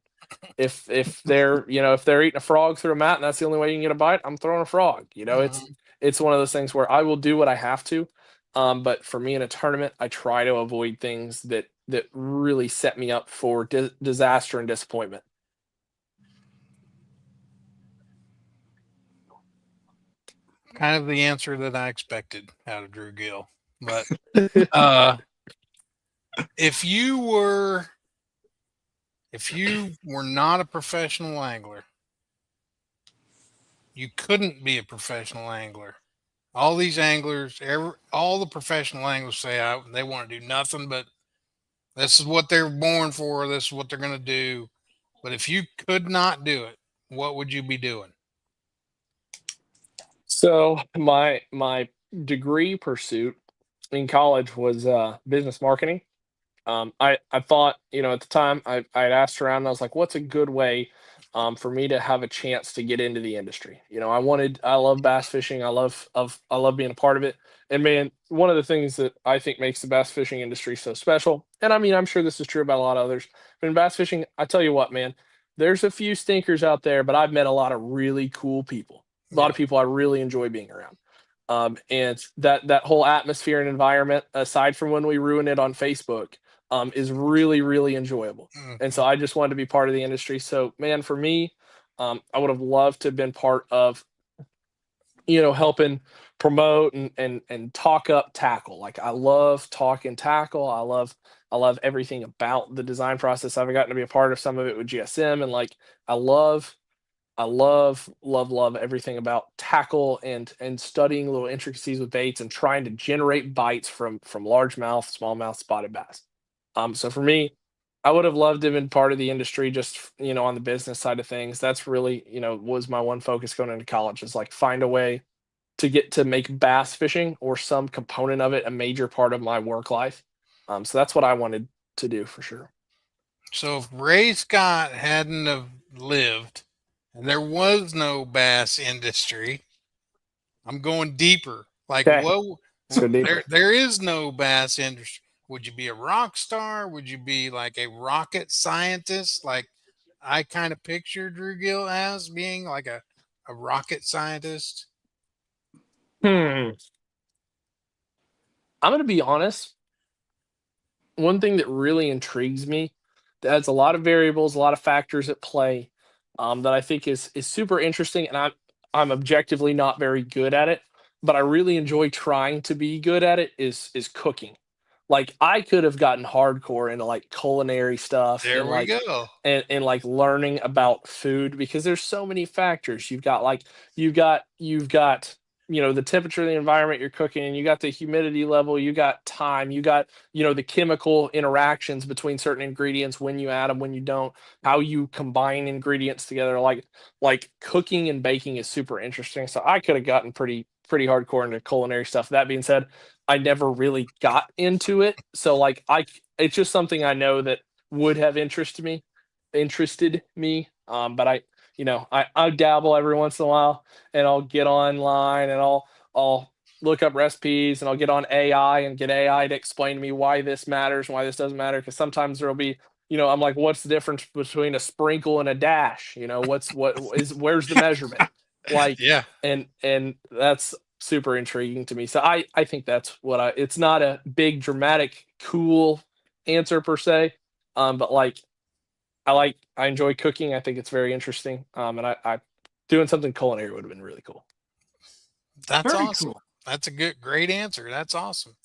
If they're if they're eating a frog through a mat and that's the only way you can get a bite, I'm throwing a frog. It's one of those things where I will do what I have to. But for me in a tournament, I try to avoid things that really set me up for disaster and disappointment. Kind of the answer that I expected out of Drew Gill. But if you were not a professional angler, you couldn't be a professional angler. All these anglers, all the professional anglers say they want to do nothing but this is what they're born for. This is what they're going to do. But if you could not do it, what would you be doing? So my degree pursuit in college was business marketing. I thought, at the time I had asked around and I was like, what's a good way for me to have a chance to get into the industry? I love bass fishing. I love being a part of it. And man, one of the things that I think makes the bass fishing industry so special, and I mean, I'm sure this is true about a lot of others, but in bass fishing, I tell you what, man, there's a few stinkers out there, but I've met a lot of really cool people, a lot of people I really enjoy being around. And that whole atmosphere and environment, aside from when we ruin it on Facebook, is really, really enjoyable. And so I just wanted to be part of the industry. So, man, for me, I would have loved to have been part of, helping promote and talk up tackle. Like I love talking tackle. I love everything about the design process. I've gotten to be a part of some of it with GSM, and like I love everything about tackle and studying little intricacies with baits and trying to generate bites from largemouth, smallmouth, spotted bass. So for me, I would have loved to have been part of the industry, just on the business side of things. That's really was my one focus going into college, is like find a way to get to make bass fishing or some component of it a major part of my work life. So that's what I wanted to do for sure. So if Ray Scott hadn't have lived and there was no bass industry, I'm going deeper. Like, Okay. whoa, So deeper. there is no bass industry. Would you be a rock star? Would you be like a rocket scientist? Like I kind of picture Drew Gill as being like a rocket scientist. I'm going to be honest. One thing that really intrigues me, that has a lot of variables, a lot of factors at play, that I think is super interesting, and I'm objectively not very good at it, but I really enjoy trying to be good at it. Is cooking. Like I could have gotten hardcore into like culinary stuff There and we like go. and like learning about food, because there's so many factors. You've got the temperature of the environment you're cooking in, you got the humidity level, you got time, you got the chemical interactions between certain ingredients, when you add them, when you don't, how you combine ingredients together. Like cooking and baking is super interesting. So I could have gotten pretty hardcore into culinary stuff. That being said, I never really got into it. So like it's just something I know that would have interested me. But I dabble every once in a while, and I'll get online and I'll look up recipes, and I'll get on AI and get AI to explain to me why this matters and why this doesn't matter. Because sometimes there'll be I'm like, what's the difference between a sprinkle and a dash? Where's the measurement? Like, Yeah. and that's super intriguing to me. So I think that's it's not a big dramatic cool answer per se. But like I enjoy cooking. I think it's very interesting. And I doing something culinary would have been really cool. That's Very awesome. cool. That's a great answer. That's awesome.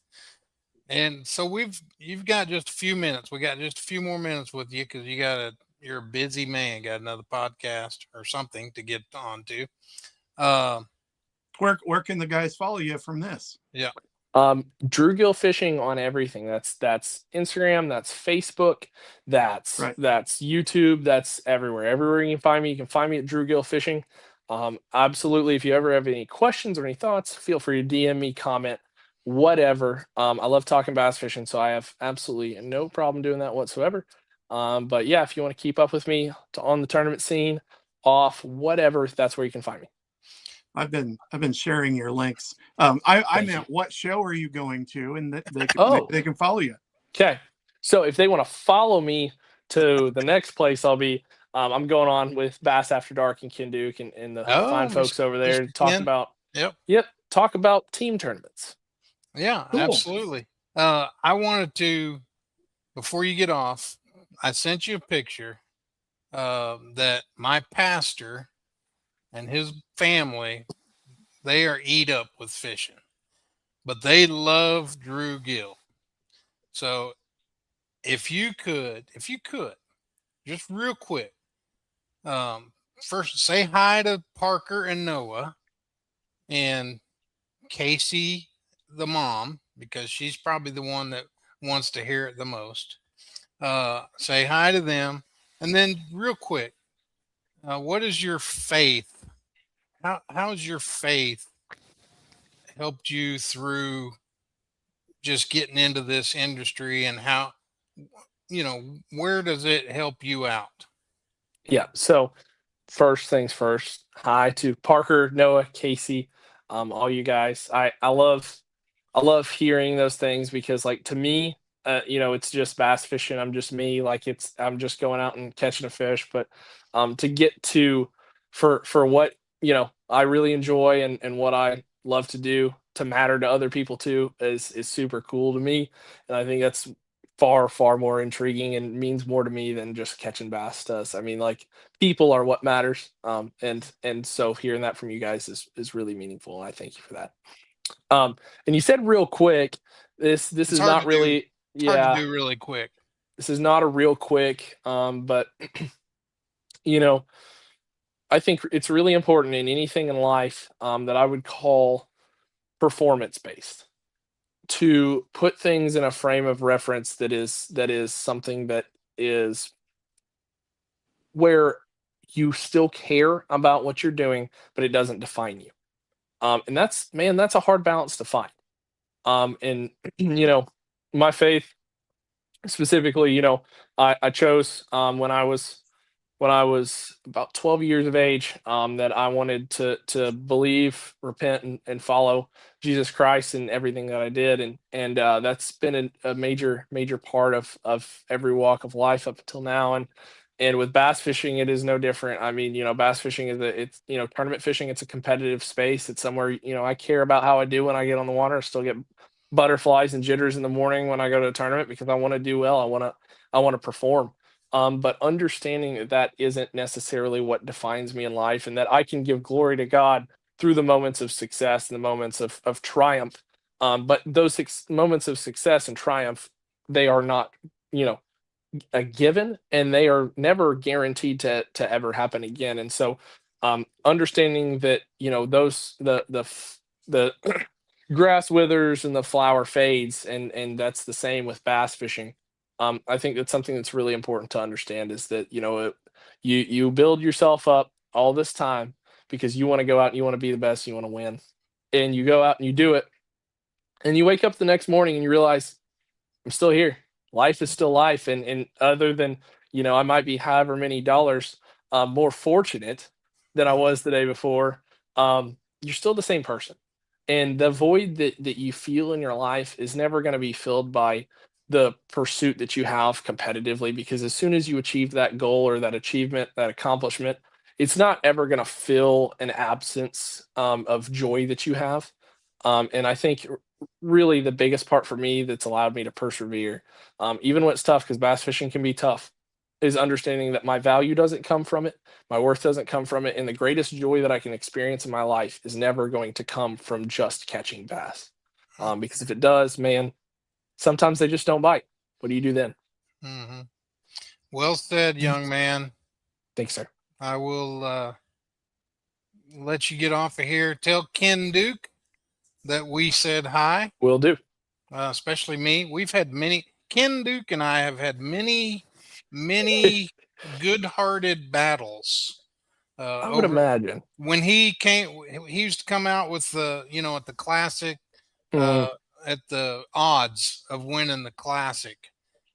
And so you've got just a few minutes. We got just a few more minutes with you because you're a busy man. Got another podcast or something to get on to. Where can the guys follow you from this? Yeah. Drew Gill Fishing on everything. That's Instagram, that's Facebook, that's YouTube, that's everywhere. Everywhere you can find me at Drew Gill Fishing. Absolutely. If you ever have any questions or any thoughts, feel free to DM me, comment, whatever. I love talking bass fishing, so I have absolutely no problem doing that whatsoever. But yeah, if you want to keep up with me on the tournament scene, off, whatever, that's where you can find me. I've been sharing your links. I meant, what show are you going to? And they can follow you. Okay. So if they want to follow me to the next place I'll be, I'm going on with Bass After Dark and Ken Duke and the fine folks over there to talk about talk about team tournaments. Yeah, Cool. absolutely. I wanted to, before you get off, I sent you a picture that my pastor and his family, they are eat up with fishing, but they love Drew Gill. So if you could, just real quick, first say hi to Parker and Noah and Casey, the mom, because she's probably the one that wants to hear it the most. Say hi to them. And then real quick, what is your faith? How's your faith helped you through just getting into this industry, and how, where does it help you out? Yeah. So first things first, hi to Parker, Noah, Casey, all you guys. I love hearing those things because, like, to me, it's just bass fishing. I'm just me. Like, I'm just going out and catching a fish. But to get to for what I really enjoy and what I love to do to matter to other people too is super cool to me, and I think that's far more intriguing and means more to me than just catching bass does. I mean, like, people are what matters, and so hearing that from you guys is really meaningful, and I thank you for that. And you said real quick, this is not really hard to do really quick. This is not a real quick, but I think it's really important in anything in life that I would call performance based, to put things in a frame of reference that is something that is where you still care about what you're doing, but it doesn't define you. And that's a hard balance to find. And my faith specifically, I chose when I was about 12 years of age, that I wanted to believe, repent, and follow Jesus Christ in everything that I did, and that's been a major part of every walk of life up until now, and with bass fishing, it is no different. I mean, bass fishing it's tournament fishing. It's a competitive space. It's somewhere I care about how I do when I get on the water. I still get butterflies and jitters in the morning when I go to a tournament because I want to do well. I want to perform. But understanding that isn't necessarily what defines me in life, and that I can give glory to God through the moments of success and the moments of triumph. But those moments of success and triumph, they are not, a given, and they are never guaranteed to ever happen again. And so, understanding that, those the grass withers and the flower fades, and that's the same with bass fishing. I think that's something that's really important to understand, is that you build yourself up all this time because you want to go out and you want to be the best, you want to win, and you go out and you do it, and you wake up the next morning and you realize, I'm still here. Life is still life, and other than I might be however many dollars more fortunate than I was the day before. You're still the same person, and the void that you feel in your life is never going to be filled by, money, or anything else. It's going to be filled by, the love that you have for God, and the the pursuit that you have competitively, because as soon as you achieve that goal or that achievement, that accomplishment, it's not ever going to fill an absence of joy that you have. And I think really the biggest part for me that's allowed me to persevere, even when it's tough, because bass fishing can be tough, is understanding that my value doesn't come from it, my worth doesn't come from it, and the greatest joy that I can experience in my life is never going to come from just catching bass. Because if it does, man, sometimes they just don't bite. What do you do then? Mm-hmm. Well said, young man. Thanks, sir. I will let you get off of here. Tell Ken Duke that we said hi. Will do. Especially me. We've had many. Ken Duke and I have had many good-hearted battles. I would imagine. When he came, he used to come out with the, at the classic, at the odds of winning the classic,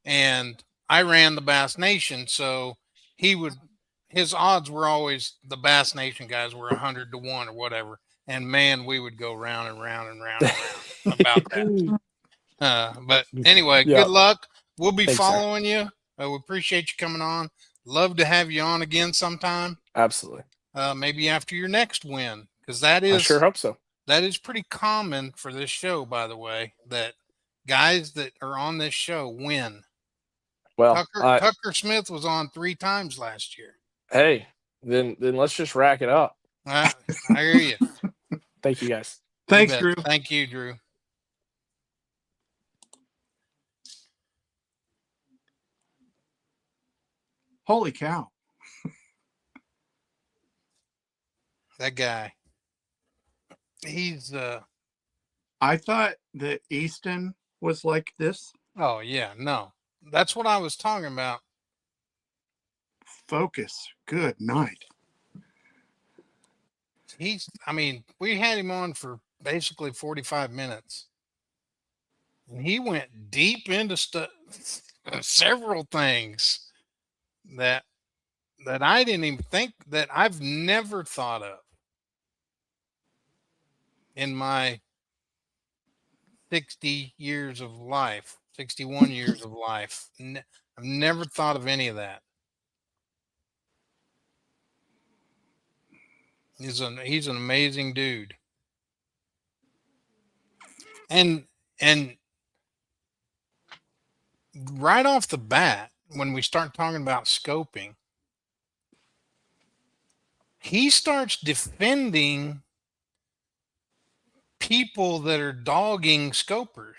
and I ran the Bass Nation, so his odds were always, the Bass Nation guys were 100 to 1 or whatever, and man, we would go round and round and round about that. But anyway, Yeah. good luck. We'll be Thanks, following you. We appreciate you coming on. Love to have you on again sometime. Absolutely. Maybe after your next win, because I sure hope so. That is pretty common for this show, by the way, that guys that are on this show win. Well, Tucker Smith was on 3 times last year. Hey, then let's just rack it up. I hear you. Thank you, guys. Thanks, Drew. Thank you, Drew. Holy cow. That guy. He's I thought that Easton was like this. Oh yeah, no. That's what I was talking about. Focus. Good night. We had him on for basically 45 minutes. And he went deep into several things that I didn't even think, that I've never thought of in my 60 years of life, 61 years of life. I've never thought of any of that. He's an amazing dude. And right off the bat, when we start talking about scoping, he starts defending people that are dogging scopers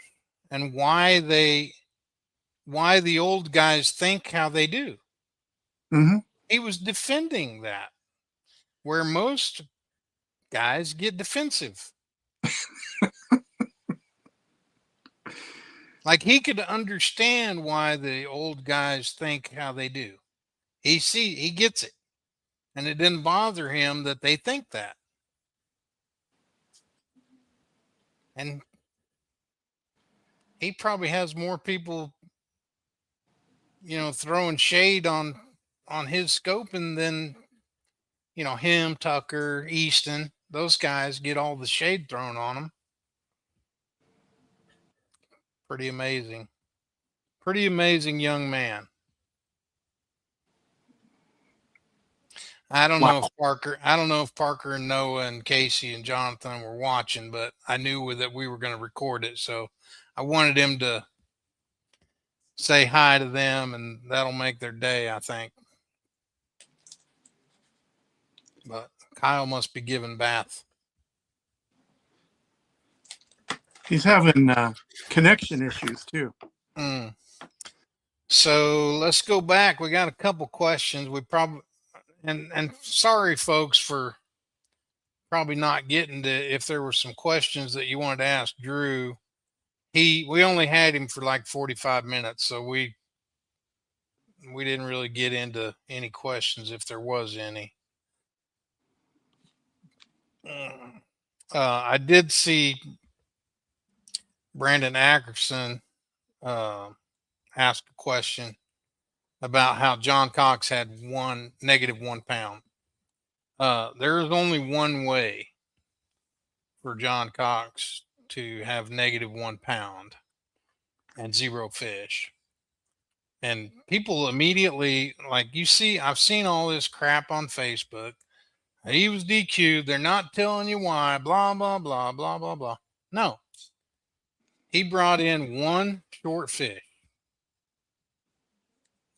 and why the old guys think how they do. Mm-hmm. He was defending that, where most guys get defensive. Like, he could understand why the old guys think how they do. He gets it. And it didn't bother him that they think that. And he probably has more people, throwing shade on his scoping than, him, Tucker, Easton. Those guys get all the shade thrown on them. Pretty amazing. Pretty amazing young man. I don't know if Parker and Noah and Casey and Jonathan were watching, but I knew that we were going to record it. So I wanted him to say hi to them, and that'll make their day, I think. But Kyle must be giving bath. He's having connection issues too. So let's go back. We got a couple questions. We probably, and sorry folks for probably not getting to, if there were some questions that you wanted to ask Drew. We only had him for like 45 minutes, so we didn't really get into any questions if there was any. I did see Brandon Ackerson ask a question about how John Cox had -1 pound. There is only one way for John Cox to have -1 pound, and 0 fish. And people immediately, like, I've seen all this crap on Facebook. He was DQ'd. They're not telling you why, blah, blah, blah, blah, blah, blah. No. He brought in 1 short fish.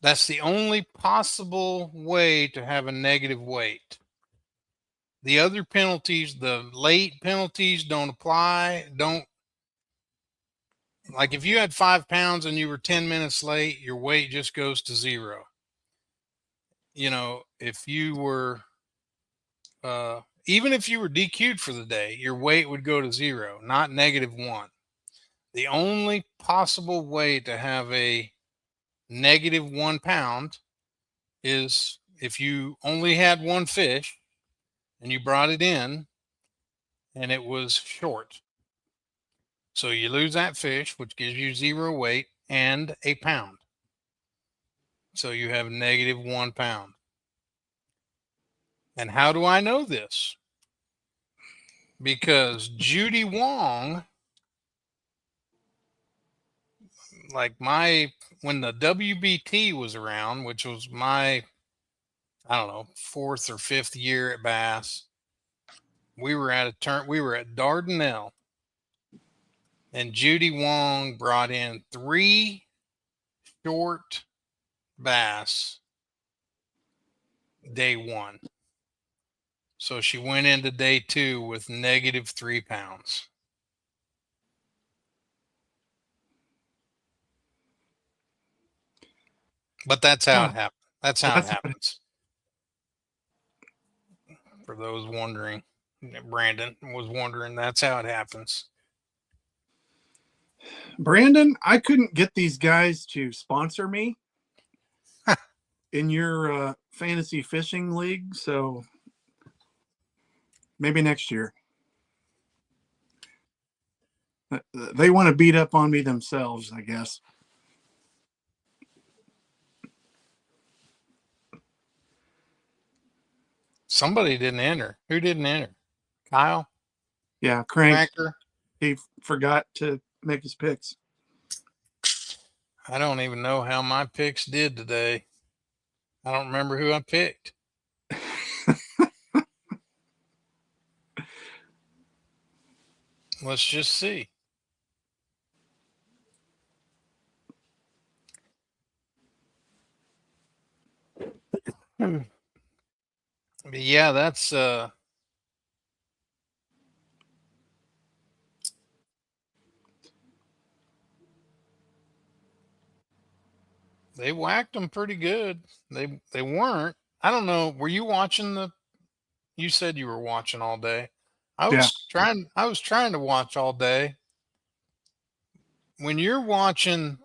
That's the only possible way to have a negative weight. The other penalties, the late penalties don't apply. Like if you had 5 pounds and you were 10 minutes late, your weight just goes to 0. You know, if you were, even if you were DQ'd for the day, your weight would go to 0, not -1. The only possible way to have a -1 pound is if you only had 1 fish and you brought it in and it was short. So you lose that fish, which gives you 0 weight and a pound. So you have -1 pound. And how do I know this? Because Judy Wong, like when the WBT was around, which was my, I don't know, 4th or 5th year at Bass, we were at Dardanelle, and Judy Wong brought in 3 short bass day 1. So she went into day 2 with -3 pounds. But that's how it happens. That's how it happens. For those wondering, Brandon was wondering, that's how it happens. Brandon, I couldn't get these guys to sponsor me in your fantasy fishing league, so maybe next year. They want to beat up on me themselves, I guess. Somebody didn't enter. Who didn't enter? Kyle? Yeah, Crank. Cranker? He forgot to make his picks. I don't even know how my picks did today. I don't remember who I picked. Let's just see. But yeah, that's they whacked them pretty good. They weren't. I don't know. Were you watching you said you were watching all day. I was trying to watch all day. When you're watching,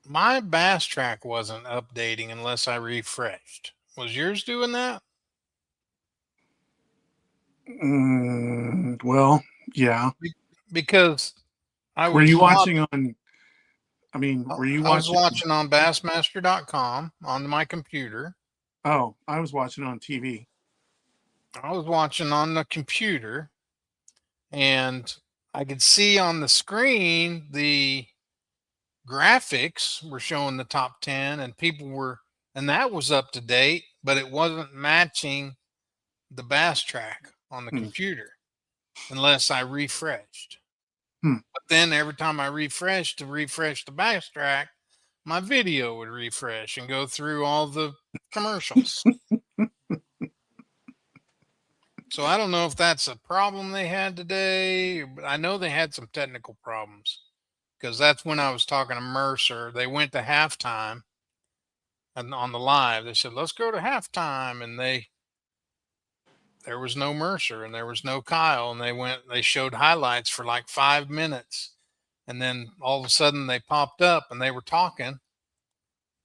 my Bass Track wasn't updating unless I refreshed. Was yours doing that? Well, yeah. Because Were you watching on? I mean, were you watching? I was watching on Bassmaster.com on my computer. Oh, I was watching on TV. I was watching on the computer, and I could see on the screen the graphics were showing the top 10, and and that was up to date, but it wasn't matching the Bass Track on the computer unless I refreshed. But then every time I refreshed to refresh the Bass Track, my video would refresh and go through all the commercials. So I don't know if that's a problem they had today, but I know they had some technical problems, because that's when I was talking to Mercer. They went to halftime, and on the live, they said, let's go to halftime. And there was no Mercer and there was no Kyle. And they showed highlights for like 5 minutes. And then all of a sudden they popped up and they were talking.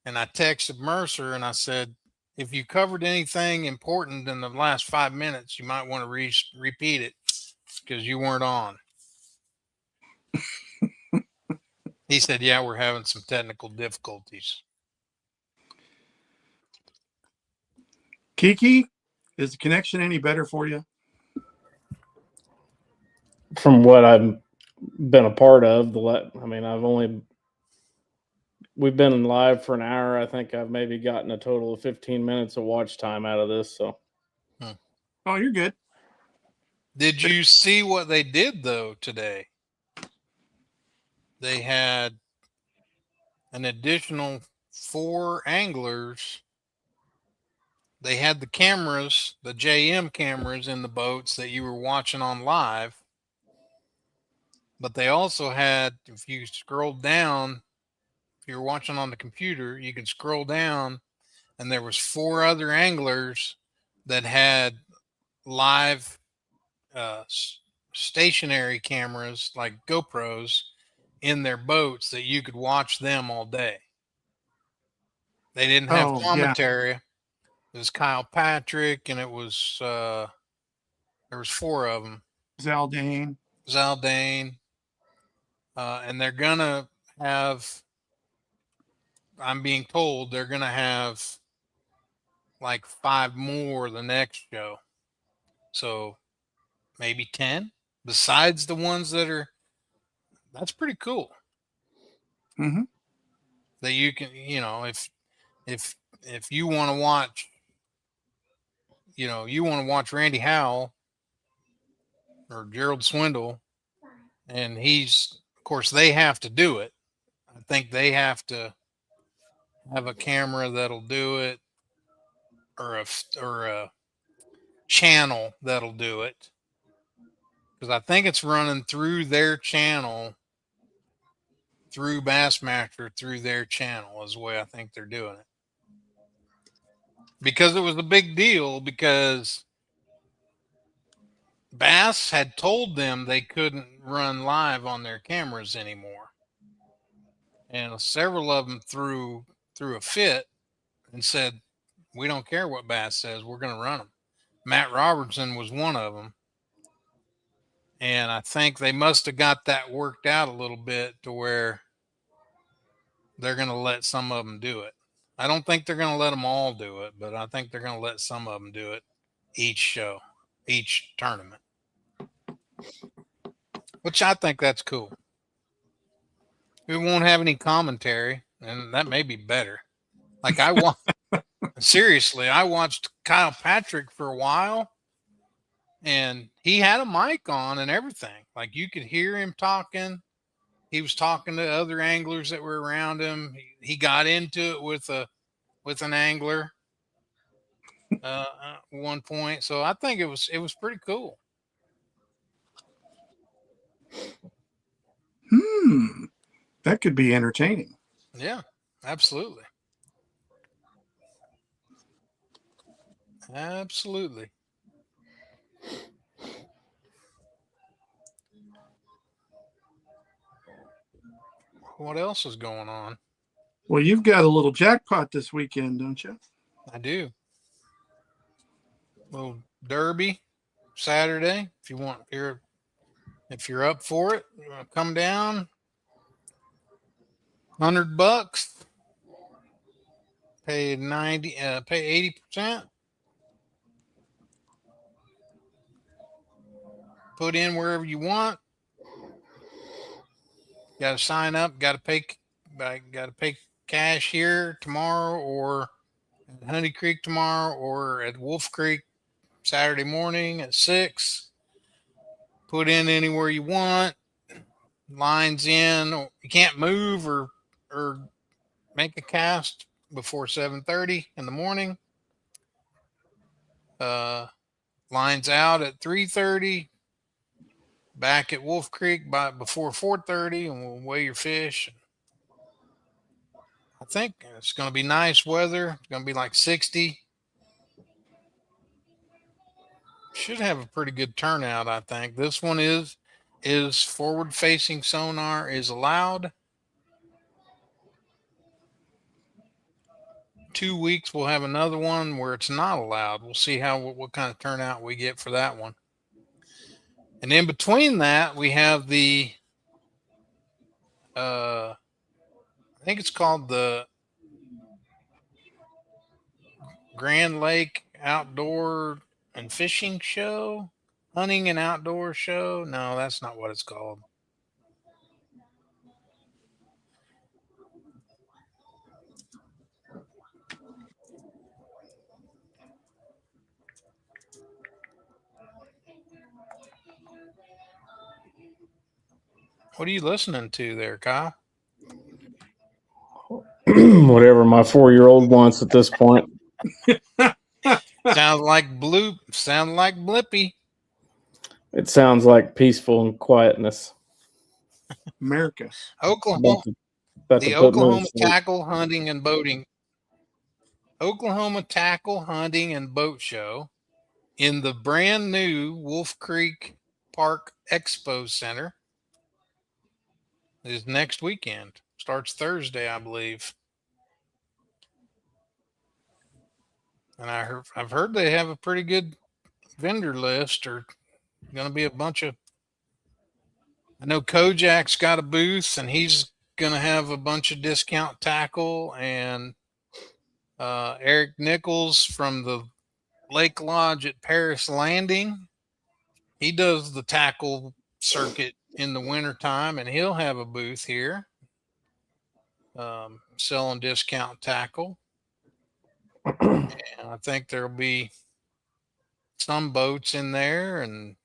And I texted Mercer and I said, if you covered anything important in the last 5 minutes, you might want to repeat it because you weren't on. He said, yeah, we're having some technical difficulties. Kiki, is the connection any better for you? From what I'm been a part of. We've been in live for an hour. I think I've maybe gotten a total of 15 minutes of watch time out of this. So, Oh, you're good. Did you see what they did though today? They had an additional 4 anglers. They had the cameras, the JM cameras in the boats that you were watching on live. But they also had, if you scrolled down, if you were watching on the computer, you could scroll down and there was 4 other anglers that had live stationary cameras like GoPros in their boats that you could watch them all day. They didn't have commentary. Yeah. It was Kyle Patrick, and it was there was 4 of them. Zaldane, and they're gonna have. I'm being told they're gonna have like 5 more the next show, so maybe 10 besides the ones that are. That's pretty cool. Mm-hmm. That you can, if you want to watch, you want to watch Randy Howell or Gerald Swindle, and of course, they have to do it. I think they have to have a camera that'll do it, or a channel that'll do it, because I think it's running through their channel, through Bassmaster, through their channel is the way I think they're doing it. Because it was a big deal, because Bass had told them they couldn't run live on their cameras anymore. And several of them threw a fit and said, we don't care what Bass says, we're going to run them. Matt Robertson was one of them. And I think they must have got that worked out a little bit to where they're going to let some of them do it. I don't think they're going to let them all do it, but I think they're going to let some of them do it each show, each tournament. Which I think that's cool. We won't have any commentary, and that may be better. Like seriously, I watched Kyle Patrick for a while, and he had a mic on and everything. Like you could hear him talking. He was talking to other anglers that were around him. He got into it with an angler at one point. So I think it was pretty cool. That could be entertaining. Yeah, absolutely. Absolutely. What else is going on? Well, you've got a little jackpot this weekend, don't you? I do. Little derby Saturday. If you want, if you're up for it, come down. $100. Pay 80%. Put in wherever you want. Got to sign up. Got to pay cash here tomorrow, or at Honey Creek tomorrow, or at Wolf Creek Saturday morning at 6. Put in anywhere you want. Lines in. You can't move or make a cast before 7:30 in the morning. Lines out at 3:30. Back at Wolf Creek before 4:30, and we'll weigh your fish. I think it's going to be nice weather. It's going to be like 60. Should have a pretty good turnout, I think. This one is forward-facing sonar is allowed. 2 weeks we'll have another one where it's not allowed. We'll see what kind of turnout we get for that one. And in between that, we have the I think it's called the Grand Lake Outdoor and Fishing Show, Hunting and Outdoor Show. No, that's not what it's called. What are you listening to there, Kyle? Whatever my 4-year-old wants at this point. Sounds like Blippy. It sounds like peaceful and quietness. America. Oklahoma, About the to put me to Oklahoma sleep. Tackle Hunting and Boating. Oklahoma Tackle Hunting and Boat Show in the brand new Wolf Creek Park Expo Center is next weekend. Starts Thursday, I believe. And I've heard they have a pretty good vendor list, or going to be a bunch of. I know Kojak's got a booth, and he's going to have a bunch of discount tackle, and Eric Nichols from the Lake Lodge at Paris Landing, he does the tackle circuit in the wintertime, and he'll have a booth here selling discount tackle. And I think there'll be some boats in there, and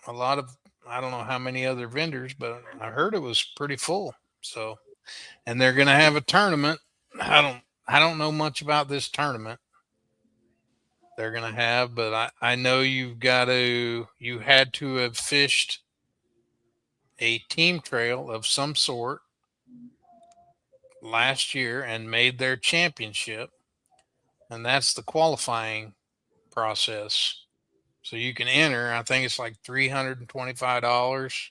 a lot of, I don't know how many other vendors, but I heard it was pretty full. So, and they're going to have a tournament. I don't know much about this tournament they're going to have, but I know you had to have fished a team trail of some sort last year and made their championship. And that's the qualifying process. So you can enter, I think it's like $325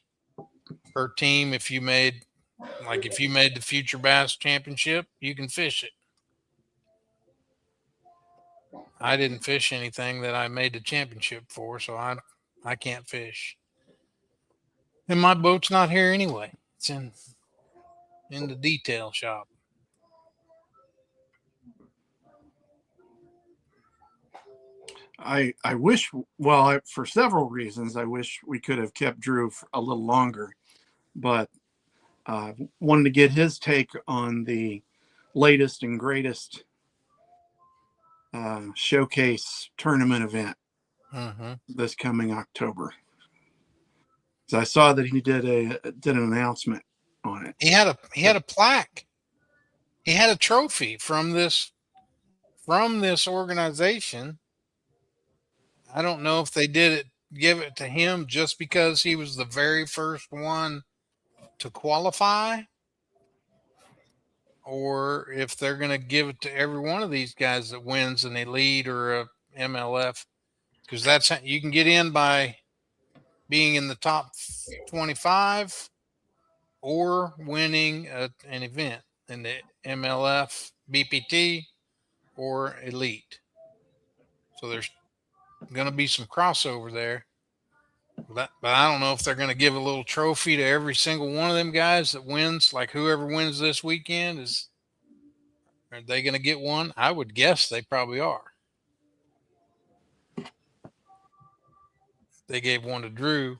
per team. If you made the Future Bass Championship, you can fish it. I didn't fish anything that I made the championship for, so I can't fish. And my boat's not here anyway. It's in the detail shop. I wish, well, for several reasons, I wish we could have kept Drew for a little longer, but wanted to get his take on the latest and greatest showcase tournament event this coming October. So I saw that he did an announcement on it. He had a plaque. He had a trophy from this organization. I don't know if they give it to him just because he was the very first one to qualify, or if they're going to give it to every one of these guys that wins an elite or a MLF, because that's how you can get in by being in the top 25 or winning an event in the MLF, BPT, or elite. So there's going to be some crossover there. But I don't know if they're going to give a little trophy to every single one of them guys that wins. Like whoever wins this weekend, are they going to get one? I would guess they probably are. They gave one to Drew.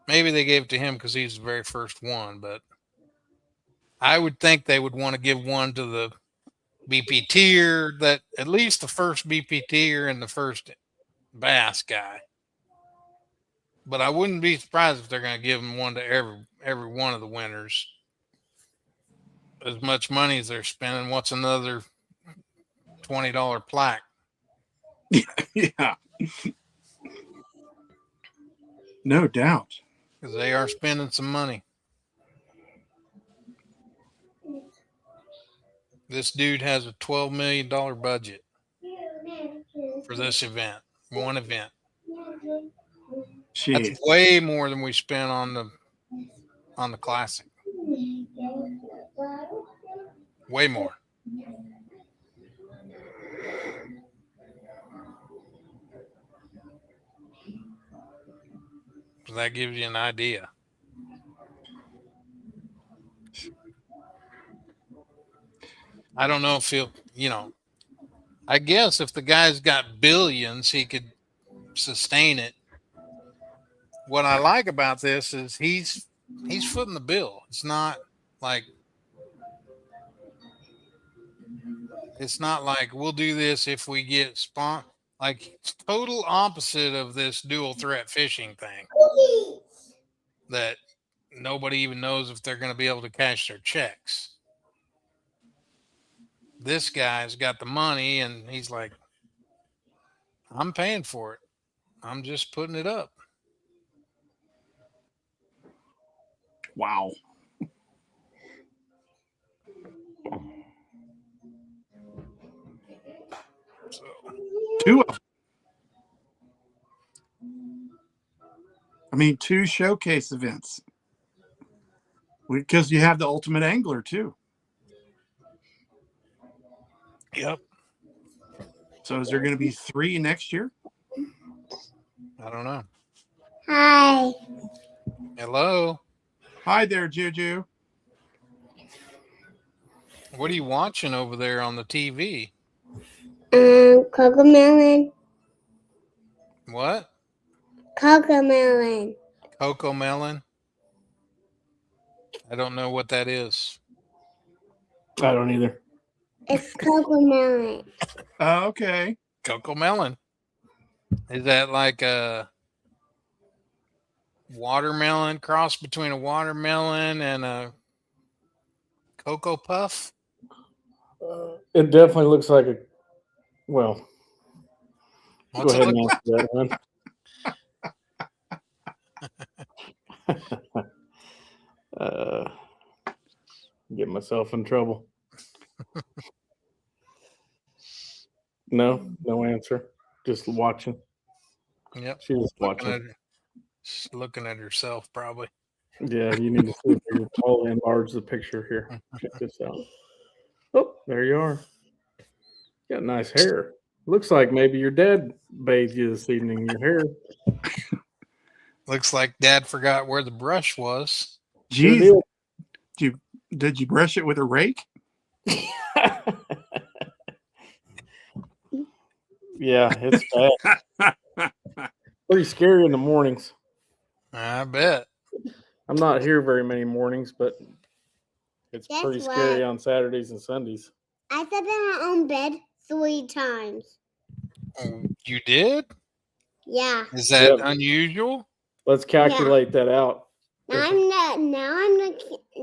Maybe they gave it to him because he's the very first one, but I would think they would want to give one to the BP tier, that at least the first BP tier and the first bass guy. But I wouldn't be surprised if they're going to give them one to every one of the winners. As much money as they're spending, what's another $20 plaque? Yeah. No doubt. Because they are spending some money. This dude has a $12 million budget for this event, one event. Jeez. That's way more than we spent on the classic. Way more. So that gives you an idea. I don't know if I guess if the guy's got billions, he could sustain it. What I like about this is he's footing the bill. It's not like we'll do this if we get Like total opposite of this dual threat fishing thing that nobody even knows if they're going to be able to cash their checks. This guy's got the money and he's like, I'm paying for it. I'm just putting it up. Wow. So, Two of them. I mean, 2 showcase events. Because you have the Ultimate Angler too. yep. So is there going to be 3 next year? I don't know. Hi. Hello. Hi there, Juju. What are you watching over there on the TV? Cocomelon. What? Cocomelon. Coco Melon? I don't know what that is. I don't either. It's Cocomelon. Okay. Coco Melon. Is that like a watermelon cross between a watermelon and a Cocoa Puff? It definitely looks like a. Well, What's go it ahead look and answer that one. Get myself in trouble. No answer. Just watching. Yep. She was watching. She's looking at herself, probably. Yeah, you need to see if you totally enlarge the picture here. Check this out. Oh, there you are. Got nice hair. Looks like maybe your dad bathed you this evening in your hair. Looks like Dad forgot where the brush was. Sure Geez, did you brush it with a rake? Yeah, it's bad. Pretty scary in the mornings. I bet. I'm not here very many mornings, but it's Guess pretty what? scary on Saturdays and Sundays. I slept in my own bed 3 times. Oh, you did? Yeah. Is that Yep. unusual? Let's calculate that out. Now I'm gonna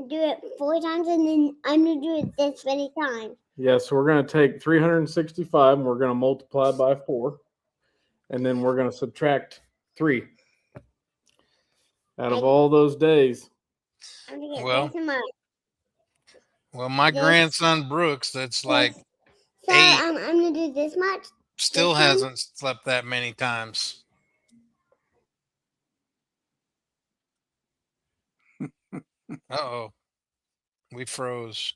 do it 4 times, and then I'm gonna do it this many times. Yeah, so we're going to take 365 and we're going to multiply by 4. And then we're going to subtract 3 out of all those days. I'm gonna get Well, this much. Well, my Yes. grandson Brooks, that's like So 8, I'm gonna do this much. still this one? hasn't slept that many times. Uh-oh. We froze.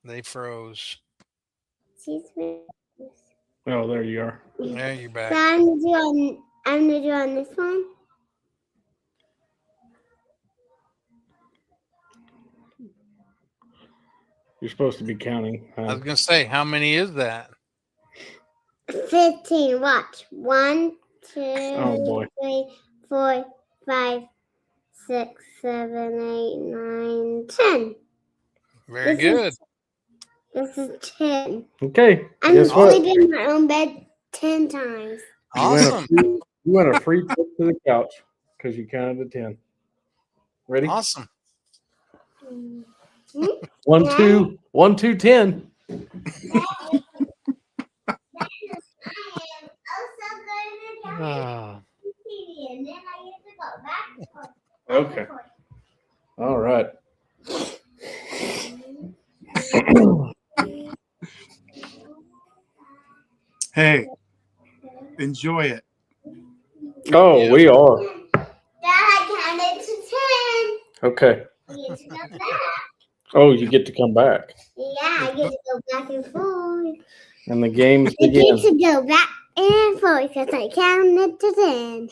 They froze. Excuse me. Oh, there you are. There you're So back. I'm gonna do on this one. You're supposed to be counting. I was going to say, how many is that? 15. Watch. 1, 2, Oh, boy. 3, 4, 5, 6, 7, 8, 9, 10. Very This good. This is 10. Okay. I'm Guess what? sleeping in my own bed 10 times. Awesome. You went a free trip to the couch because you counted to 10. Ready? Awesome. 1, 2, 1, 2, 10. Ah. Okay. All right. Hey, enjoy it. Oh, Yeah. we are. Dad, I counted to 10. Okay. You get to go back. Oh, you get to come back. Yeah, I get to go back and forth. And the games I get begin. to go back and forth because I counted to 10.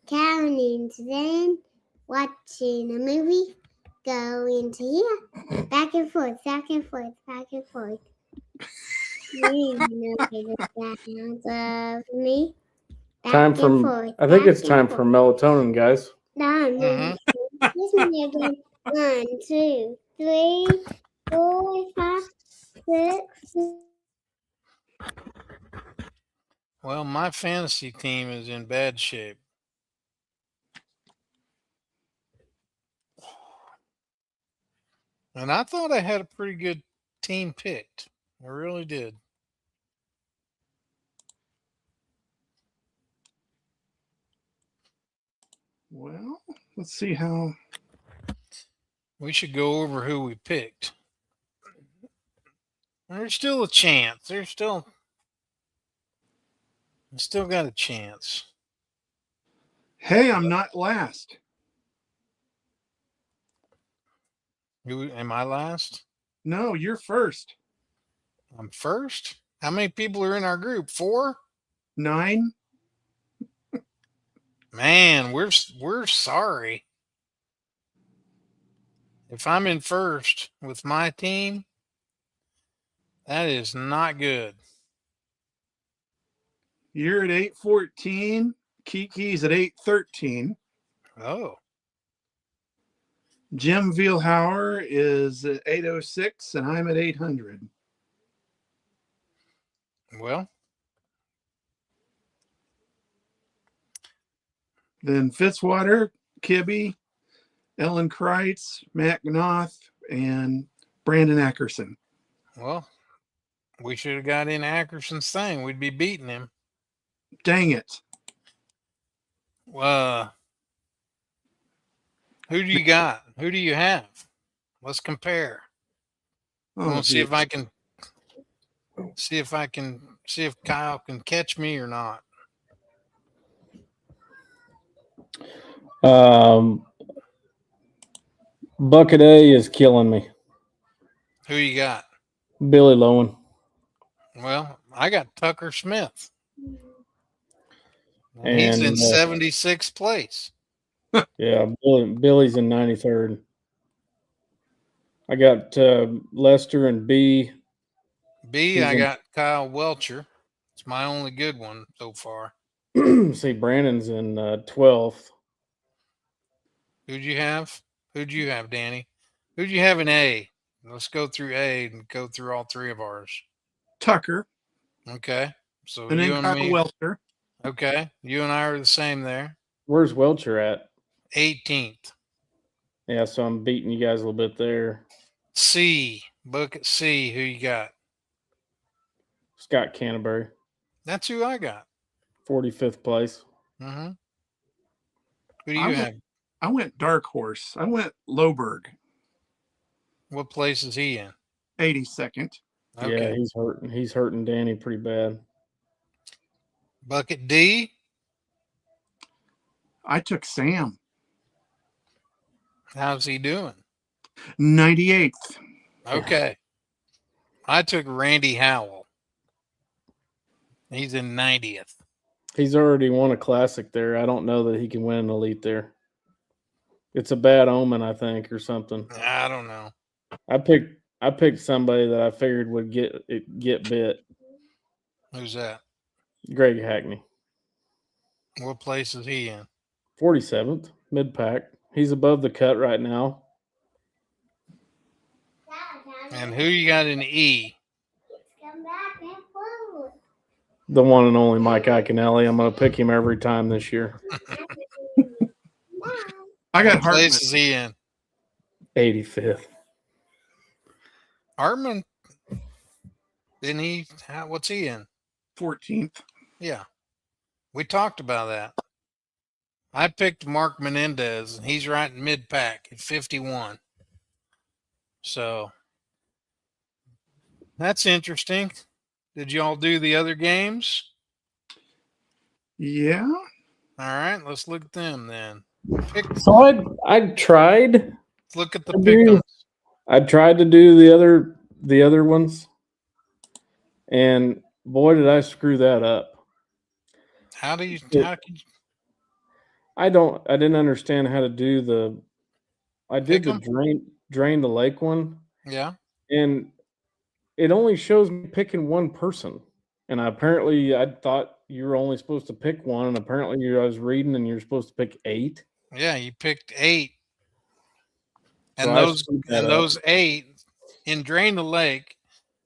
Counting to 10. Watching a movie. Going to here. Back and forth, back and forth, back and forth. You know the sounds of me. Back Time and for, forth, I think back it's and time for forth. melatonin, guys. Done. Mhm. Kiss me again. 1, 2, 3, 4, 5, 6. Well, my fantasy team is in bad shape. And I thought I had a pretty good team picked. I really did. Well, let's see how. We should go over who we picked. There's still a chance. There's still got a chance. Hey, I'm not last. Who am I last? No, you're first. I'm first. How many people are in our group? 4? 9. Man, we're sorry. If I'm in first with my team, that is not good. You're at 814. Kiki's at 813. Oh, Jim Vielhauer is at 806, and I'm at 800. well, Then Fitzwater, Kibbe, Ellen Kreitz, Matt Gnoth, and Brandon Ackerson. well, we should have got in Ackerson's thing. We'd be beating him. Dang it. Who do you got? Who do you have? Let's compare. Oh, We'll see if I can see if Kyle can catch me or not. Bucket A is killing me. Who you got? Billy Lowen. Well, I got Tucker Smith. And he's in 76th place. Yeah, Billy's in 93rd. I got Lester and B. I got Kyle Welcher. It's my only good one so far. See, Brandon's in 12th. Who'd you have? Who'd you have, Danny? Who'd you have in A? Let's go through A and go through all 3 of ours. Tucker. Okay. So And you then and Kyle me. Welter. Okay. You and I are the same there. Where's Welcher at? 18th. Yeah, so I'm beating you guys a little bit there. C. Bucket C. Who you got? Scott Canterbury. That's who I got. 45th place. Mm-hmm. Who do you have? I went dark horse. I went Loberg. What place is he in? 82nd. Okay. Yeah, he's hurting Danny pretty bad. Bucket D. I took Sam. How's he doing? 98th. Okay. I took Randy Howell. He's in 90th. He's already won a classic there. I don't know that he can win an elite there. It's a bad omen, I think, or something. I don't know. I picked somebody that I figured would get bit. Who's that? Greg Hackney. What place is he in? 47th, mid-pack. He's above the cut right now. And who you got in E? The one and only Mike Iaconelli. I'm going to pick him every time this year. I got What Hartman. place is he in? 85th. Hartman? Didn't he? What's he in? 14th. Yeah. We talked about that. I picked Mark Menendez, and he's right in mid-pack at 51. So that's interesting. Did y'all do the other games? Yeah. All right, let's look at them then. So I tried. Let's look at the pick'ems. I tried to do the other ones, and boy, did I screw that up. How can you? I didn't understand how to do the. I did Pick 'em? the drain the lake one. Yeah. And it only shows me picking one person. And I thought you were only supposed to pick one. And apparently I was reading and you're supposed to pick 8. Yeah, you picked 8. And So those 8 in Drain the Lake,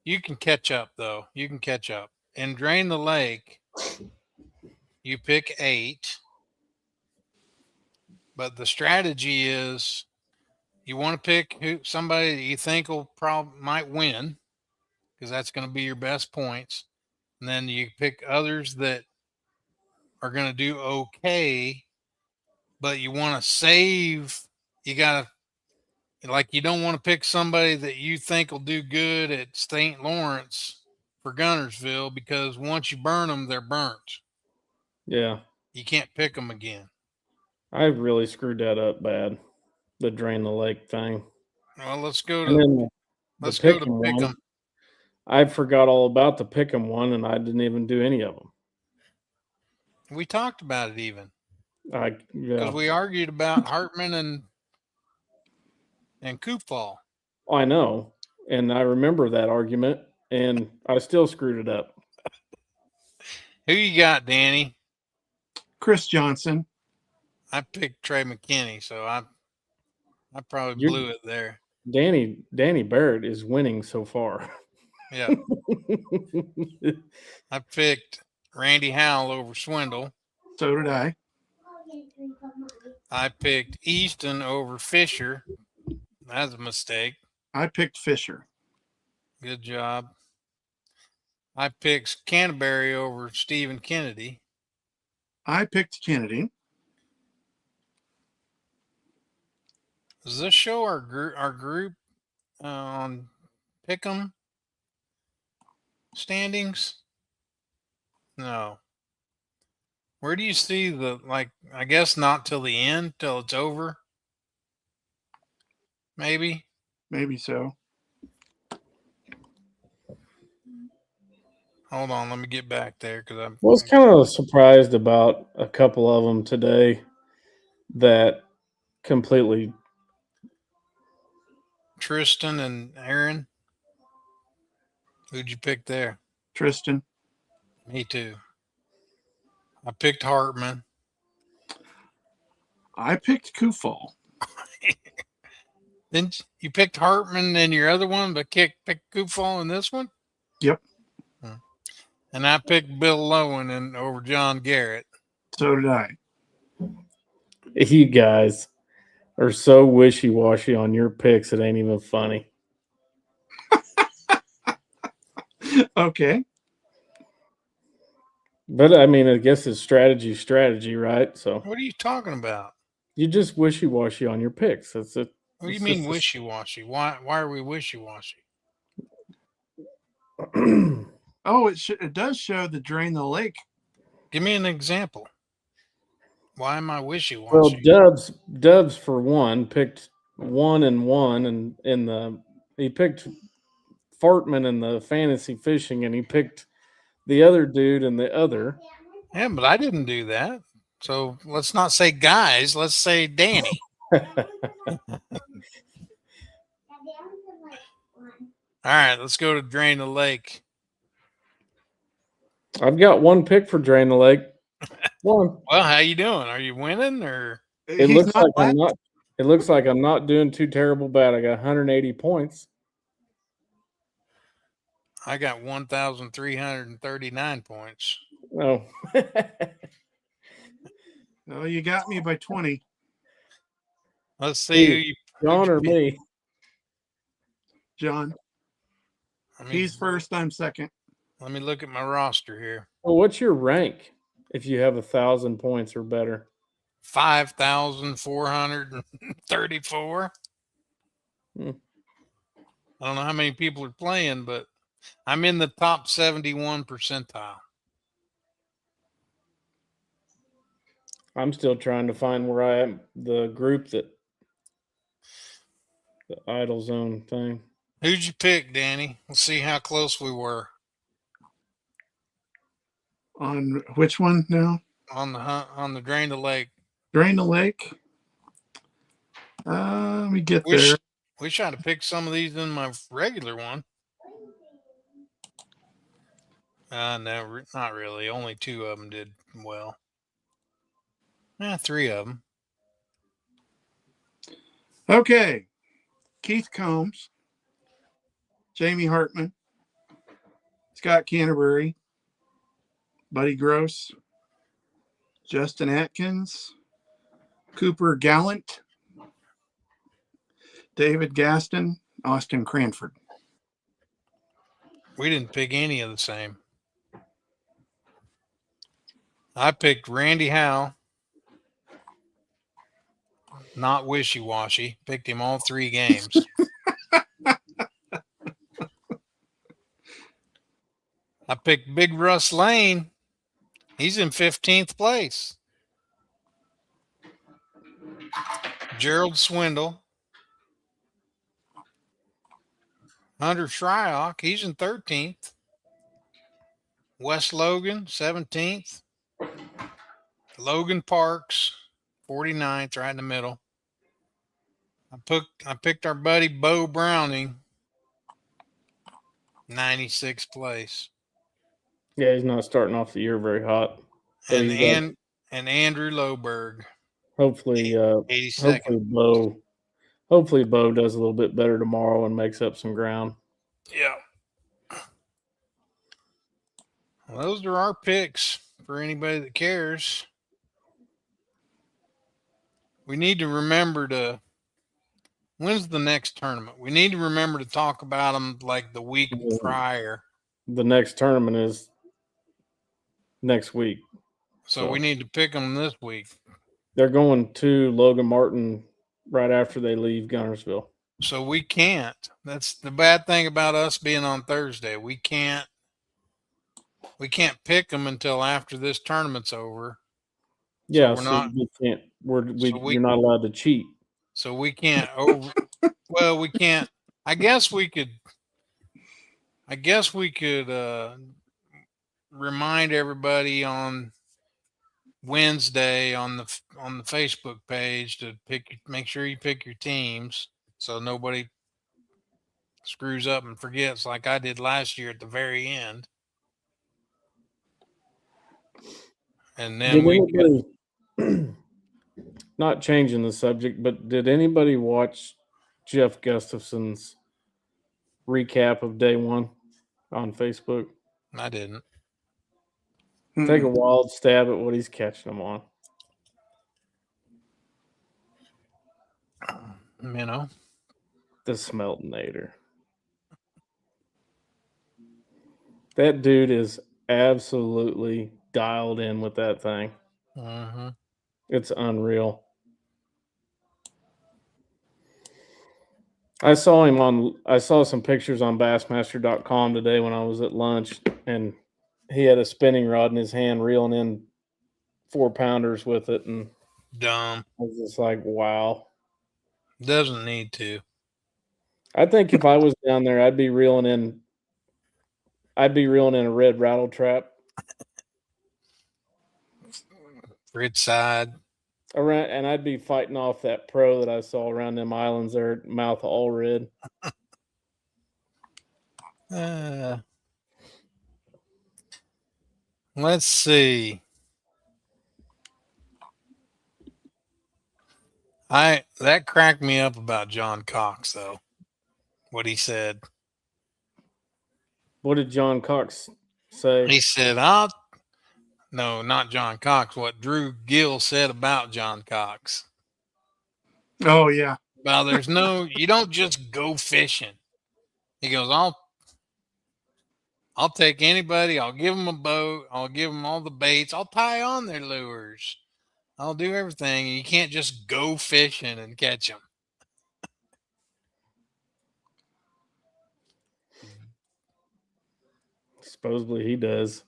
you can catch up though. You can catch up. in Drain the Lake, you pick 8, but the strategy is you want to pick somebody that you think might win, because that's going to be your best points, and then you pick others that are going to do okay, but you want to save. You got to, like, you don't want to pick somebody that you think will do good at St. Lawrence for Gunnersville, because once you burn them, they're burnt. Yeah. You can't pick them again. I really screwed that up bad. The Drain the Lake thing. Well, let's go And to then the Pick'em pick one. 'em. I forgot all about the Pick'em one, and I didn't even do any of them. We talked about it even Yeah. because we argued about Hartman and Koopfall. I know, and I remember that argument, and I still screwed it up. Who you got, Danny? Chris Johnson. I picked Trey McKinney, so I probably blew it there. Danny Barrett is winning so far. Yeah. I picked Randy Howell over Swindle. So did I. I picked Easton over Fisher. That's a mistake. I picked Fisher. Good job. I picked Canterbury over Stephen Kennedy. I picked Kennedy. Does this show our group on Pick'em standings? No. Where do you see the, like, I guess not till the end, till it's over? Maybe. Maybe so. Hold on, let me get back there because I was kind of surprised about a couple of them today that completely. Tristan and Aaron. Who'd you pick there? Tristan. Me too. I picked Hartman. I picked Koopfall. Then you picked Hartman in your other one, but picked Koopfall in this one? Yep. And I picked Bill Lowen over John Garrett. So did I. You guys are so wishy-washy on your picks, it ain't even funny. Okay. But I mean, I guess it's strategy, right? So What are you talking about? you just wishy-washy on your picks. That's it. What do you mean wishy-washy? Why are we wishy-washy? Oh, it does show the Drain the Lake. Give me an example. Why am I wishy-washy? Well, Dubs for one picked 1 and 1, and he picked Fartman in the fantasy fishing, and he picked the other dude in the other. Yeah, but I didn't do that. So let's not say guys. Let's say Danny. All right, let's go to Drain the Lake. I've got one pick for Drain the Lake. One. Well, how you doing? Are you winning or? It looks like I'm not. It looks like I'm not doing too terrible bad. I got 180 points. I got 1,339 points. Oh. Oh, you got me by 20. Let's see who you. John or me? John. He's first. I'm second. Let me look at my roster here. Well, what's your rank if you have 1,000 points or better? 5,434. Hmm. I don't know how many people are playing, but I'm in the top 71 percentile. I'm still trying to find where I am, the group the idle zone thing. Who'd you pick, Danny? Let's see how close we were. On which one now? On the Drain the Lake. Drain the Lake. Let me get there. Wish I'd have picked some of these in my regular one. No, not really. Only 2 of them did well. 3 of them. Okay. Keith Combs, Jamie Hartman, Scott Canterbury, Buddy Gross, Justin Atkins, Cooper Gallant, David Gaston, Austin Cranford. We didn't pick any of the same. I picked Randy Howe. Not wishy-washy. Picked him all 3 games. I picked Big Russ Lane. He's in 15th place. Gerald Swindle. Hunter Shryock, he's in 13th. Wes Logan, 17th. Logan Parks, 49th, right in the middle. I picked our buddy Bo Browning, 96th place. Yeah, he's not starting off the year very hot. But And he's got- and Andrew Loberg, hopefully 82nd. Hopefully Bo does a little bit better tomorrow and makes up some ground. Yeah. Well, those are our picks for anybody that cares. We need to remember to. When's the next tournament? We need to remember to talk about them like the week prior. The next tournament is next week. So we need to pick them this week. They're going to Logan Martin right after they leave Gunnersville. So we can't. That's the bad thing about us being on Thursday. We can't pick them until after this tournament's over. Yeah, so we can't. You're not allowed to cheat. So we can't well, we can't. I guess we could remind everybody on Wednesday on the Facebook page to make sure you pick your teams so nobody screws up and forgets like I did last year at the very end. And then not changing the subject, but did anybody watch Jeff Gustafson's recap of day 1 on Facebook? I didn't. Take a wild stab at what he's catching them on. You know, the Smeltinator. That dude is absolutely dialed in with that thing. Mm-hmm. It's unreal. I saw some pictures on Bassmaster.com today when I was at lunch, and he had a spinning rod in his hand reeling in 4-pounders with it, and dumb. I was just like, wow. Doesn't need to. I think if I was down there, I'd be reeling in a red rattle trap. Red side. Around, and I'd be fighting off that pro that I saw around them islands there, mouth all red. Let's see. That cracked me up about John Cox, though. What he said. What did John Cox say? He said, no, not John Cox. What Drew Gill said about John Cox. Oh, yeah. Well, you don't just go fishing. He goes, I'll take anybody. I'll give them a boat. I'll give them all the baits. I'll tie on their lures. I'll do everything. You can't just go fishing and catch them. Supposedly he does.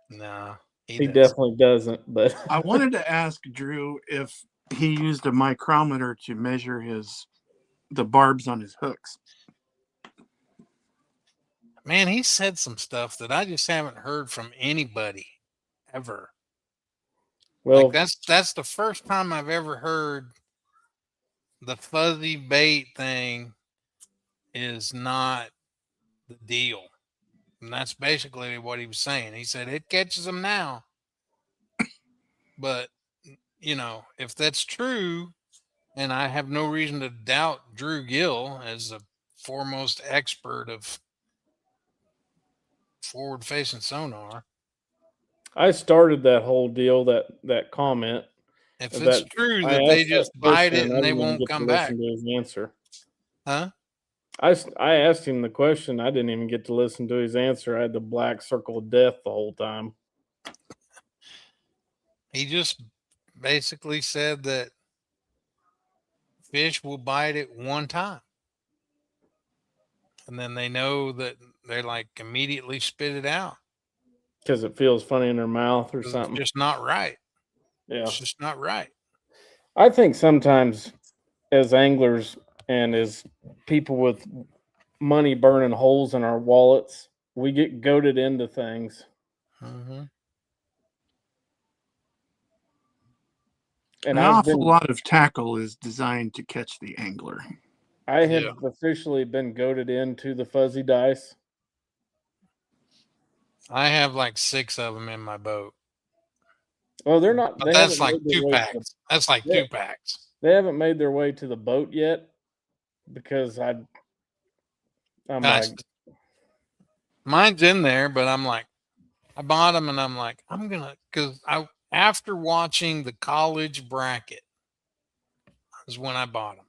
No, he definitely doesn't. But I wanted to ask Drew if he used a micrometer to measure the barbs on his hooks. Man, he said some stuff that I just haven't heard from anybody ever. Well, like that's the first time I've ever heard the fuzzy bait thing is not the deal. And that's basically what he was saying. He said it catches them now. But, if that's true, and I have no reason to doubt Drew Gill as the foremost expert of forward-facing sonar. I started that whole deal, that comment. If That it's true I that they asked that just bite question it and I and they didn't even won't get to come listen back, to his answer. huh? I asked him the question. I didn't even get to listen to his answer. I had the black circle of death the whole time. He just basically said that fish will bite it one time, and then they know that they like immediately spit it out Because it feels funny in their mouth or 'cause it's something. just not right. Yeah. It's just not right. I think sometimes as anglers and as people with money burning holes in our wallets, we get goaded into things. Mm-hmm. And An I've awful been, lot of tackle is designed to catch the angler. I have Yeah. officially been goaded into the fuzzy dice. I have like 6 of them in my boat, Well, they're not. but They that's haven't like made their 2 way to packs. That's like the. 2 packs. They haven't made their way to the boat yet because I'm Guys, like, mine's in there, but I'm like, I bought them and I'm like, I'm gonna, because after watching the college bracket is when I bought them.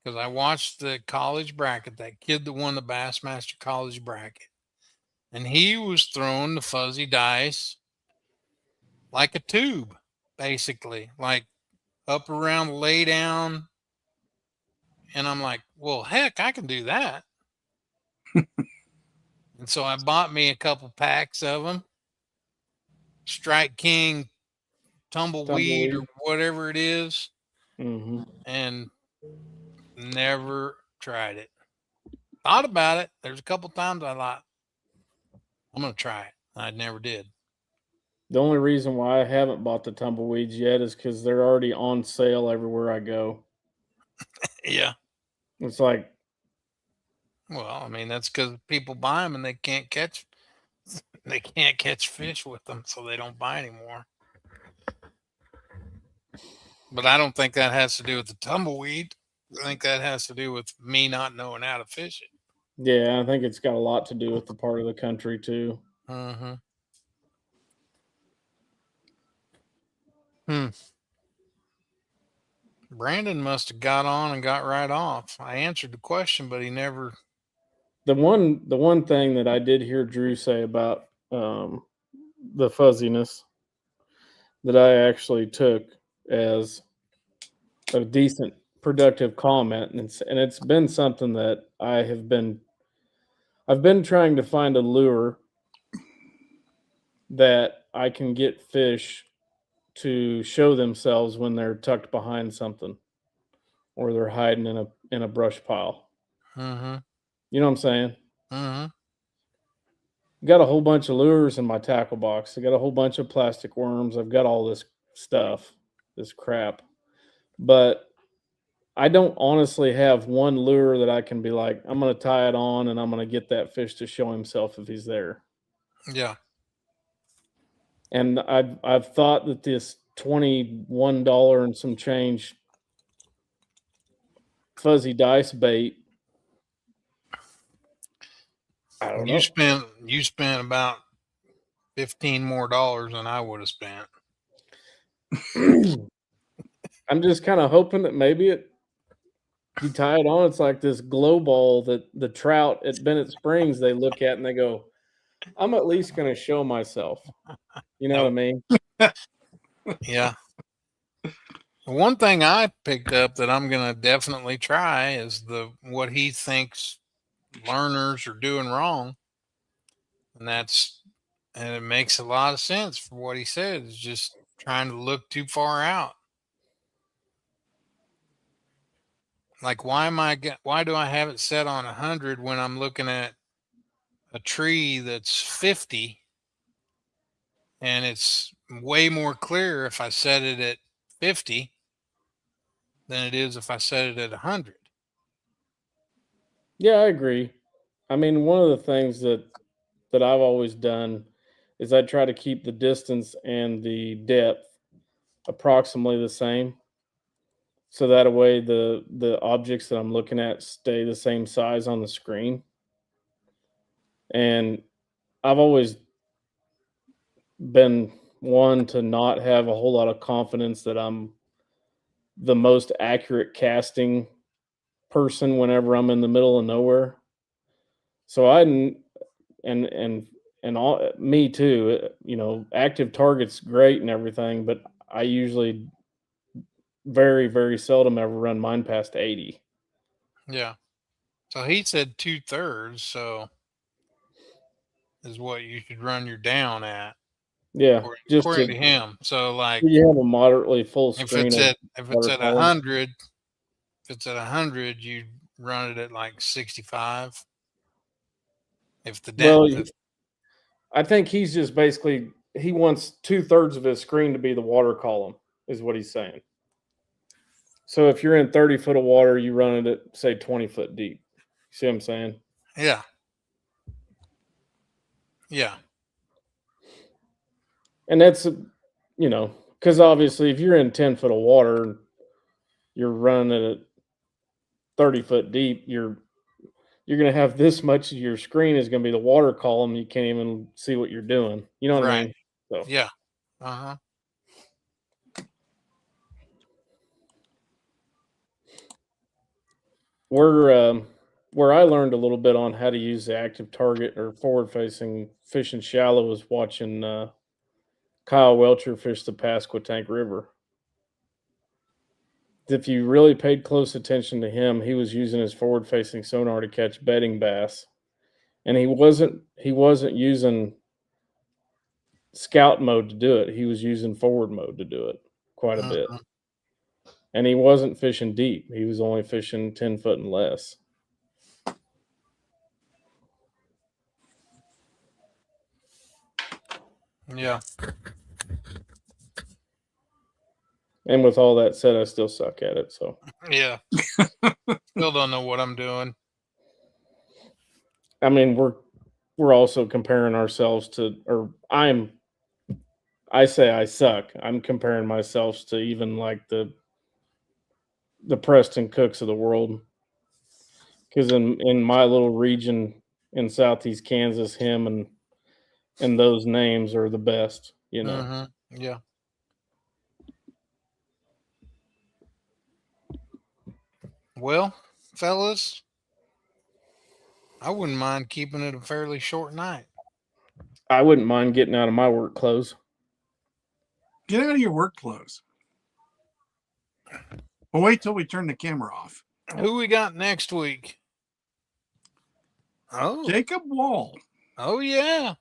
Because I watched the college bracket, that kid that won the Bassmaster College bracket, and he was throwing the fuzzy dice like a tube, basically, like up around lay down. And I'm like, well, heck, I can do that. And so I bought me a couple packs of them, Strike King, Tumbleweed, or tumbleweed. whatever it is, Mm-hmm. and never tried it. Thought about it. There's a couple times I thought, I'm going to try it. I never did. The only reason why I haven't bought the tumbleweeds yet is because they're already on sale everywhere I go. Yeah. It's like, Well, I mean, that's because people buy them and they can't catch fish with them, so they don't buy anymore. But I don't think that has to do with the tumbleweed. I think that has to do with me not knowing how to fish it. yeah, I think it's got a lot to do with the part of the country too. Mm-hmm. Hmm. Brandon must have got on and got right off. I answered the question, but he never. The one thing that I did hear Drew say about the fuzziness that I actually took as a decent productive comment, and it's been something that I've been trying to find a lure that I can get fish to show themselves when they're tucked behind something or they're hiding in a brush pile. Mm-hmm. You know what I'm saying? Mm-hmm. Got a whole bunch of lures in my tackle box. I got a whole bunch of plastic worms. I've got all this stuff, this crap. But I don't honestly have one lure that I can be like, I'm going to tie it on and I'm going to get that fish to show himself if he's there. Yeah. And I've thought that this $21 and some change fuzzy dice bait, I don't know. You spent about $15 more than I would have spent. I'm just kind of hoping that maybe you tie it on, it's like this glow ball that the trout at Bennett Springs they look at and they go, I'm at least going to show myself. You know what I mean? Yeah. One thing I picked up that I'm going to definitely try is what he thinks learners are doing wrong. And it makes a lot of sense for what he said, is just trying to look too far out. Like, why do I have it set on 100 when I'm looking at a tree that's 50, and it's way more clear if I set it at 50 than it is if I set it at 100. Yeah, I agree. I mean, one of the things that I've always done is I try to keep the distance and the depth approximately the same. So that way the objects that I'm looking at stay the same size on the screen. And I've always been one to not have a whole lot of confidence that I'm the most accurate casting person whenever I'm in the middle of nowhere. So and all me too. Active target's great and everything, but I usually very, very seldom ever run mine past 80. Yeah. So he said 2/3. So is what you should run your down at, Yeah, just according to to him. So like you have a moderately full if screen it's of at if it's at watercolor. 100, if it's at 100, you run it at like 65. If the Well, depth, I think he's just basically he wants 2/3 of his screen to be the water column, is what he's saying. So if you're in 30 foot of water, you run it at say 20 foot deep. See what I'm saying? yeah, yeah, And that's because obviously if you're in 10 foot of water, you're running it at 30 foot deep, you're going to have this much of your screen is going to be the water column. You can't even see what you're doing. You know what I right, mean? So yeah, uh-huh. where I learned a little bit on how to use the active target or forward facing fishing shallow was watching Kyle Welcher fish the Pasquotank River. If you really paid close attention to him, he was using his forward facing sonar to catch bedding bass. And he wasn't using scout mode to do it. He was using forward mode to do it quite a bit. Mhm. And he wasn't fishing deep. He was only fishing 10 foot and less. Yeah. And with all that said, I still suck at it. So Yeah. Still don't know what I'm doing. I mean, we're also comparing ourselves to, or I say I suck. I'm comparing myself to even like the Preston Cooks of the world. Because in my little region in southeast Kansas, him and those names are the best, Yeah. Well, fellas, I wouldn't mind keeping it a fairly short night. I wouldn't mind getting out of my work clothes. Get out of your work clothes. Well, wait till we turn the camera off. Who we got next week? Oh, Jacob Wall. oh yeah.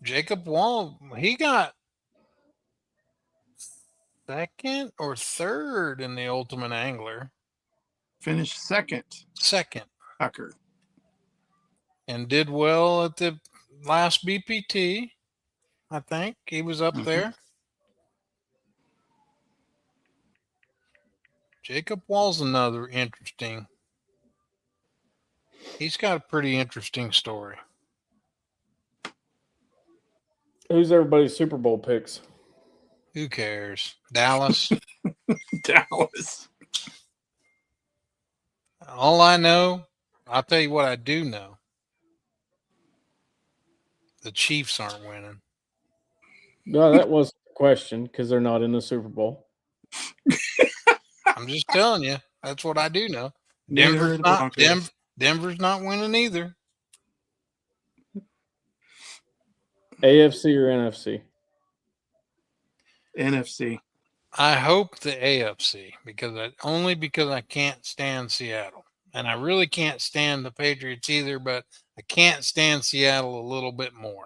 Jacob Wall, he got second or third in the Ultimate Angler. Finished second. Second. Tucker. And did well at the last BPT. I think he was up there. Jacob Wall's another interesting. He's got a pretty interesting story. Who's everybody's Super Bowl picks? Who cares? Dallas. Dallas. All I know, I'll tell you what I do know. The Chiefs aren't winning. No, that wasn't the question because they're not in the Super Bowl. I'm just telling you. That's what I do know. Neither Denver's not winning either. AFC or NFC? NFC. I hope the AFC because I can't stand Seattle. And I really can't stand the Patriots either, but I can't stand Seattle a little bit more.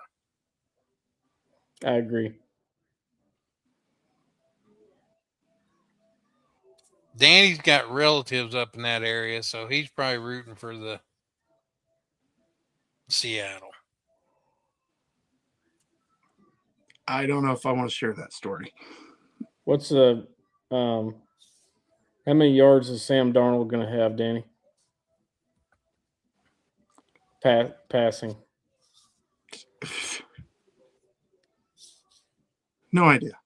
I agree. Danny's got relatives up in that area, so he's probably rooting for the Seattle. I don't know if I want to share that story. What's the how many yards is Sam Darnold going to have, Danny? Passing. No idea.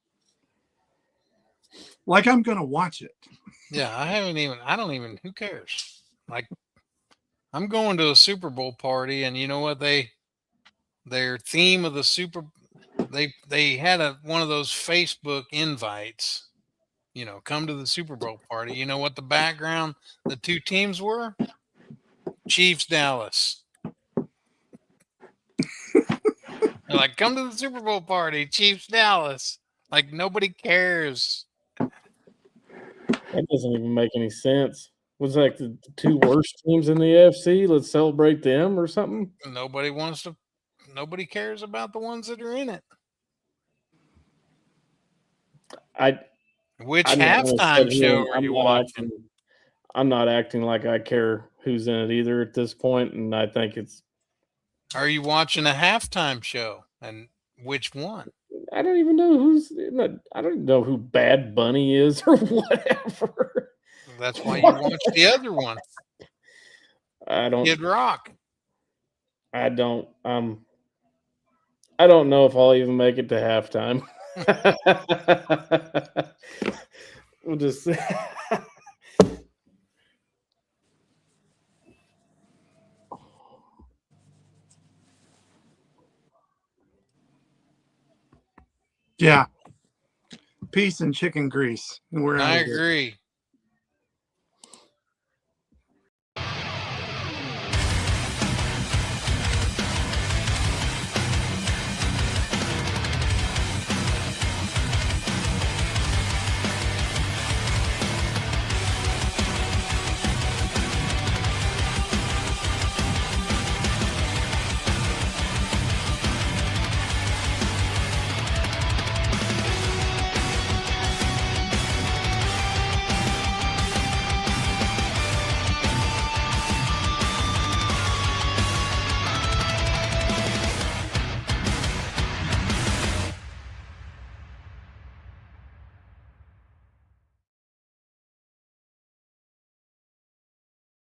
Like I'm going to watch it. Yeah, who cares? Like, I'm going to a Super Bowl party, and you know what their theme of the they had one of those Facebook invites. Come to the Super Bowl party. You know what the background, the two teams were? Chiefs, Dallas. They're like, come to the Super Bowl party, Chiefs, Dallas. Like nobody cares. That doesn't even make any sense. Was like the two worst teams in the AFC? Let's celebrate them or something. Nobody cares about the ones that are in it. Which I'm not gonna halftime sit here show and are you watching? I'm not acting like I care who's in it either at this point, and I think it's. Are you watching a halftime show? And which one? I don't even know who's. I don't know who Bad Bunny is or whatever. That's why you watch the other one. I don't. Kid Rock. I don't. I don't know if I'll even make it to halftime. We'll just. Yeah. Peace and chicken grease. We're out I of here. agree.